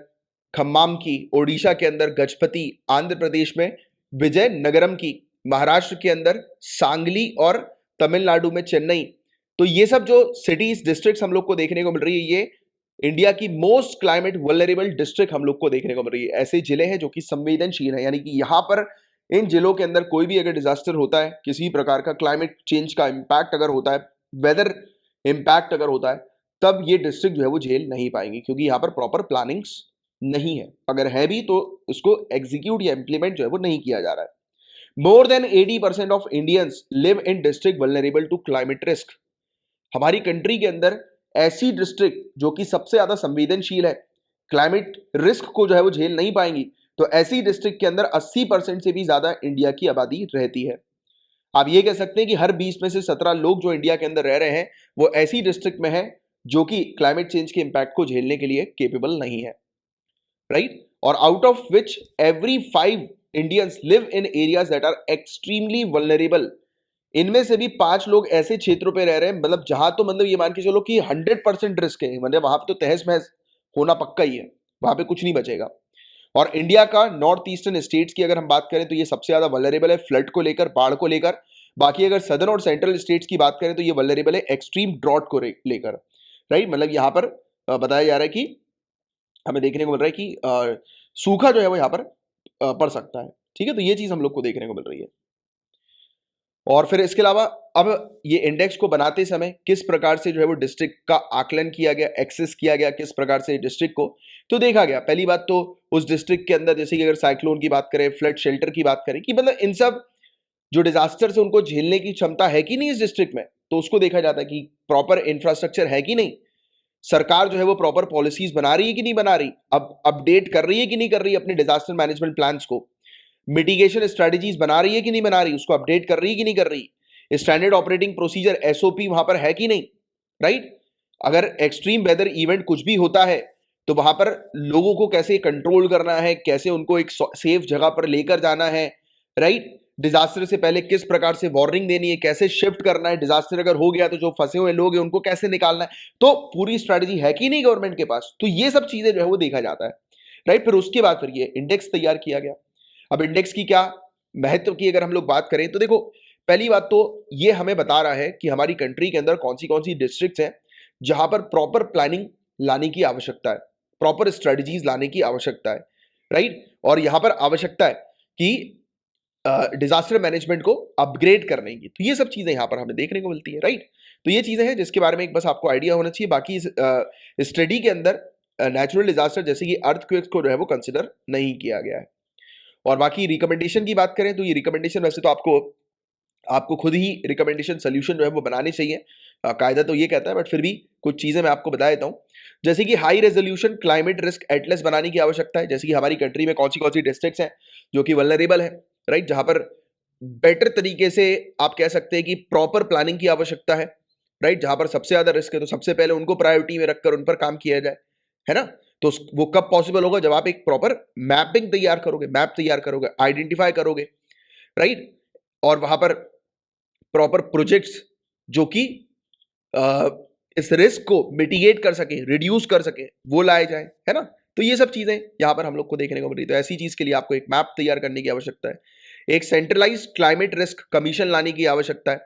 खम्माम की, ओडिशा के अंदर गजपति, आंध्र प्रदेश में विजयनगरम की, महाराष्ट्र के अंदर सांगली और तमिलनाडु में चेन्नई। तो ये सब जो सिटीज डिस्ट्रिक्ट्स हम लोग को देखने को मिल रही है, ये इंडिया की मोस्ट क्लाइमेट वल्नरेबल डिस्ट्रिक्ट हम लोग को देखने को मिल रही है। ऐसे जिले हैं जो कि संवेदनशील है, यानी कि यहां पर इन जिलों के अंदर कोई भी अगर डिजास्टर होता है, किसी प्रकार का क्लाइमेट चेंज का इंपैक्ट अगर होता है, वेदर इंपैक्ट अगर होता है, तब ये डिस्ट्रिक्ट जो है वो झेल नहीं पाएंगी, क्योंकि यहाँ पर प्रॉपर प्लानिंग्स नहीं है। अगर है भी तो उसको एग्जीक्यूट या इंप्लीमेंट जो है वो नहीं किया जा रहा है। More than 80% of Indians live in district vulnerable to climate risk. हमारी कंट्री के अंदर ऐसी डिस्ट्रिक्ट जो कि सबसे ज्यादा संवेदनशील है, क्लाइमेट रिस्क को जो है वो झेल नहीं पाएंगी, तो ऐसी डिस्ट्रिक्ट के अंदर 80% से भी ज्यादा इंडिया की आबादी रहती है। आप ये कह सकते हैं कि हर 20 में से 17 लोग जो इंडिया के अंदर रह रहे हैं वो ऐसी डिस्ट्रिक्ट में है जो कि क्लाइमेट चेंज के इंपैक्ट को झेलने के लिए केपेबल नहीं है, राइट? और out of which every 5 Indians live in areas that are extremely vulnerable. इनमें से भी 5 लोग ऐसे क्षेत्रों पे रह रहे हैं, मतलब जहां तो मतलब ये मान के चलो कि 100% रिस्क है, मतलब वहां पे तो तहस महस होना पक्का ही है, वहां पे कुछ नहीं बचेगा। और इंडिया का नॉर्थ ईस्टर्न स्टेट्स की अगर हम बात करें तो ये सबसे ज्यादा वल्नरेबल है फ्लड को लेकर, बाढ़ को लेकर। बाकी अगर सदर्न और सेंट्रल स्टेट्स की बात करें तो ये वल्नरेबल है एक्सट्रीम ड्रॉट को लेकर, राइट? मतलब यहाँ पर बताया जा रहा है कि हमें देखने को मिल रहा है कि सूखा जो है वो यहाँ पर पड़ सकता है, ठीक है? तो ये चीज हम लोग को देखने को मिल रही है। और फिर इसके अलावा अब ये इंडेक्स को बनाते समय किस प्रकार से जो है वो डिस्ट्रिक्ट का आकलन किया गया, एक्सेस किया गया किस प्रकार से डिस्ट्रिक्ट को, तो देखा गया पहली बात तो उस डिस्ट्रिक्ट के अंदर, जैसे कि अगर साइक्लोन की बात करें, फ्लड शेल्टर की बात करें, कि मतलब इन सब जो डिजास्टर से उनको झेलने की क्षमता है कि नहीं इस डिस्ट्रिक्ट में, तो उसको देखा जाता है कि प्रॉपर इंफ्रास्ट्रक्चर है कि नहीं, सरकार जो है वो प्रॉपर पॉलिसीज बना रही है कि नहीं बना रही, अब अपडेट कर रही है कि नहीं कर रही है अपने डिजास्टर मैनेजमेंट प्लान्स को, मिटिगेशन स्ट्रेटजीज बना रही है कि नहीं बना रही, उसको अपडेट कर रही है कि नहीं कर रही, स्टैंडर्ड ऑपरेटिंग प्रोसीजर एसओपी वहां पर है कि नहीं, राइट? अगर एक्सट्रीम वेदर इवेंट कुछ भी होता है तो वहां पर लोगों को कैसे कंट्रोल करना है, कैसे उनको एक सेफ जगह पर लेकर जाना है, राइट? डिजास्टर से पहले किस प्रकार से वार्निंग देनी है, कैसे शिफ्ट करना है, डिजास्टर अगर हो गया तो जो फंसे हुए लोग हैं उनको कैसे निकालना है, तो पूरी स्ट्रेटजी है कि नहीं गवर्नमेंट के पास। तो ये सब चीजें जो है वो देखा जाता है, राइट? फिर उसके बाद फिर ये इंडेक्स तैयार किया गया। अब इंडेक्स की क्या महत्व की अगर हम लोग बात करें तो देखो, पहली बात तो ये हमें बता रहा है कि हमारी कंट्री के अंदर कौन सी डिस्ट्रिक्ट्स हैं जहां पर प्रॉपर प्लानिंग लाने की आवश्यकता है, प्रॉपर स्ट्रेटजीज लाने की आवश्यकता है, राइट? और यहां पर आवश्यकता है कि डिजास्टर मैनेजमेंट को अपग्रेड करने की। तो ये सब चीजें यहां पर हमें देखने को मिलती है, राइट? तो ये चीजें हैं जिसके बारे में एक बस आपको आइडिया होना चाहिए। बाकी इस स्टडी के अंदर नेचुरल डिजास्टर जैसे कि अर्थक्वेक्स को जो है वो कंसिडर नहीं किया गया है। और बाकी रिकमेंडेशन की बात करें तो ये रिकमेंडेशन वैसे तो आपको आपको खुद ही रिकमेंडेशन सोल्यूशन जो है वो बनाने चाहिए, कायदा तो ये कहता है, बट फिर भी कुछ चीजें मैं आपको बता देता हूँ। जैसे कि high resolution climate risk Atlas बनाने की आवश्यकता है, जैसे कि हमारी कंट्री में कौन सी डिस्ट्रिक्ट्स हैं जो कि वल्नरेबल है, राइट? जहां पर बेटर तरीके से आप कह सकते हैं कि प्रॉपर प्लानिंग की आवश्यकता है, राइट? जहां पर सबसे ज्यादा रिस्क है तो सबसे पहले उनको प्रायोरिटी में रखकर उन पर काम किया जाए, है ना? तो वो कब पॉसिबल होगा? जब आप एक प्रॉपर मैपिंग तैयार करोगे, मैप तैयार करोगे, आइडेंटिफाई करोगे, राइट? और वहां पर प्रॉपर प्रोजेक्ट्स जो कि इस रिस्क को मिटिगेट कर सके, रिड्यूस कर सके, वो लाए जाए, है ना? तो ये सब चीजें यहां पर हम लोग को देखने को मिल रही है। तो ऐसी चीज के लिए आपको एक मैप तैयार करने की आवश्यकता है, एक सेंट्रलाइज्ड क्लाइमेट रिस्क कमीशन लाने की आवश्यकता है,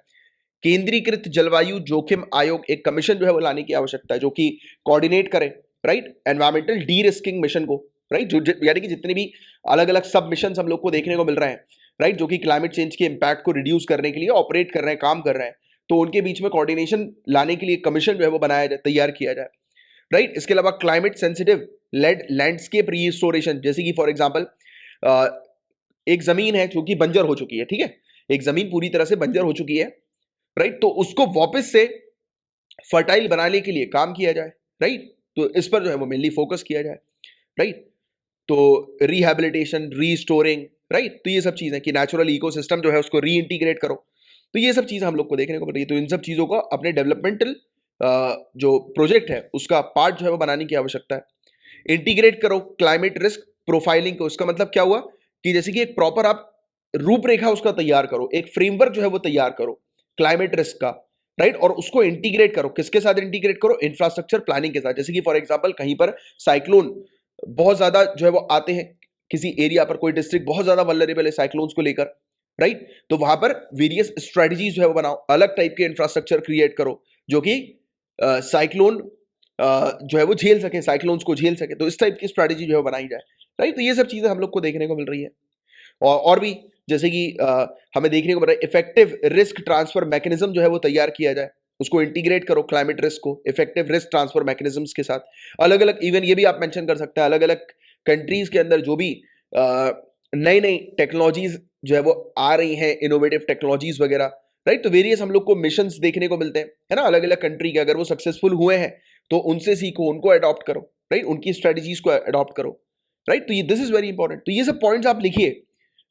केंद्रीकृत जलवायु जोखिम आयोग, एक कमीशन जो है वो लाने की आवश्यकता है जो कि कोऑर्डिनेट करे, right, environmental D risking mission को, राइट, जो यानी कि जितने भी अलग अलग सब मिशन हम लोग को देखने को मिल रहे हैं, राइट, जो कि क्लाइमेट चेंज के इंपैक्ट को रिड्यूस करने के लिए ऑपरेट कर रहे हैं, काम कर रहे हैं, तो उनके बीच में कोऑर्डिनेशन लाने के लिए कमीशन जो है वो बनाया जाए, तैयार किया जाए, राइट। इसके अलावा climate sensitive led landscape restoration, जैसे कि फॉर एग्जांपल एक जमीन है जो कि बंजर हो चुकी है, ठीक है, एक जमीन पूरी तरह से बंजर हो चुकी है, राइट, तो उसको वापस से फर्टाइल बनाने के लिए काम किया जाए, राइट, तो इस पर जो है वो मेनली फोकस किया जाए, राइट, तो रिहैबिलिटेशन, रीस्टोरिंग, राइट, तो ये सब चीजें कि नेचुरल इकोसिस्टम जो है उसको रीइंटीग्रेट करो, तो ये सब चीजें हम लोग को देखने को मिल रही है। तो इन सब चीजों को अपने डेवलपमेंटल जो प्रोजेक्ट है उसका पार्ट जो है वो बनाने की आवश्यकता है। इंटीग्रेट करो क्लाइमेट रिस्क प्रोफाइलिंग को, इसका मतलब क्या हुआ कि जैसे कि एक प्रॉपर आप रूपरेखा उसका तैयार करो, एक फ्रेमवर्क जो है वो तैयार करो क्लाइमेट रिस्क का, राइट, और उसको इंटीग्रेट करो, किसके साथ इंटीग्रेट करो, इंफ्रास्ट्रक्चर प्लानिंग के साथ। जैसे कि फॉर एग्जांपल कहीं पर साइक्लोन बहुत ज्यादा जो है वो आते हैं, किसी एरिया पर कोई डिस्ट्रिक्ट बहुत ज्यादा वल्नरेबल है साइक्लोन्स को लेकर, राइट, तो वहां पर वेरियस स्ट्रेटजीज जो है वो बनाओ, अलग टाइप के इंफ्रास्ट्रक्चर क्रिएट करो जो कि साइक्लोन जो है वो झेल सके, साइक्लोन्स को झेल सके, तो इस टाइप की स्ट्रेटजी जो है बनाई जाए, राइट, तो ये सब चीजें हम लोग को देखने को मिल रही है। और भी जैसे कि हमें देखने को मिल रहा है इफेक्टिव रिस्क ट्रांसफर मैकेनिज्म जो है वो तैयार किया जाए, उसको इंटीग्रेट करो क्लाइमेट रिस्क को इफेक्टिव रिस्क ट्रांसफर मैकेनिज्म्स के साथ। अलग अलग इवन ये भी आप मेंशन कर सकते हैं, अलग अलग कंट्रीज के अंदर जो भी नई नई टेक्नोलॉजीज जो है वो आ रही हैं, इनोवेटिव टेक्नोलॉजीज वगैरह, राइट, तो वेरियस हम लोग को मिशंस देखने को मिलते हैं, है ना, अलग अलग कंट्री के, अगर वो सक्सेसफुल हुए हैं तो उनसे सीखो, उनको अडॉप्ट करो, राइट, उनकी स्ट्रेटजीज को अडॉप्ट करो, राइट, तो ये दिस इज वेरी इंपॉर्टेंट। तो ये सब पॉइंट्स आप लिखिए,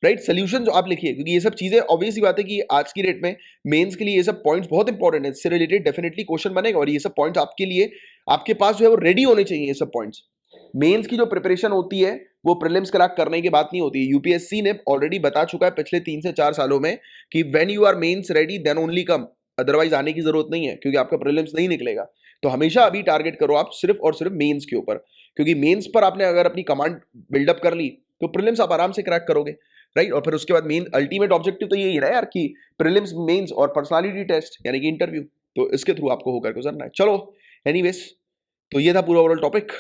राइट, सोल्यूशन जो आप लिखिए, क्योंकि ये सब चीजें ऑब्वियस ही बात है कि आज की डेट में मेंस के लिए ये सब पॉइंट्स बहुत इंपॉर्टेंट है, इससे रिलेटेड डेफिनेटली क्वेश्चन बनेगा, और ये सब पॉइंट्स आपके लिए आपके पास जो है वो रेडी होने चाहिए। ये सब पॉइंट्स मेंस की जो प्रिपरेशन होती है वो प्रीलिम्स क्रैक करने के बाद नहीं होती है। यूपीएससी ने ऑलरेडी बता चुका है पिछले 3 से 4 सालों में कि when you are mains ready then only come, otherwise आने की जरूरत नहीं है, क्योंकि आपका प्रीलिम्स नहीं निकलेगा। तो हमेशा अभी टारगेट करो आप सिर्फ और सिर्फ मेंस के ऊपर, क्योंकि मेंस पर आपने अगर अपनी कमांड बिल्डअप कर ली तो प्रीलिम्स आप आराम से क्रैक करोगे, राइट, और फिर उसके बाद मेन अल्टीमेट ऑब्जेक्टिव तो यही है यार कि प्रीलिम्स, मेंस और पर्सनालिटी टेस्ट यानी कि इंटरव्यू, तो इसके थ्रू आपको होकर गुजरना है। चलो एनीवेज, तो ये था पूरा ओवरऑल टॉपिक।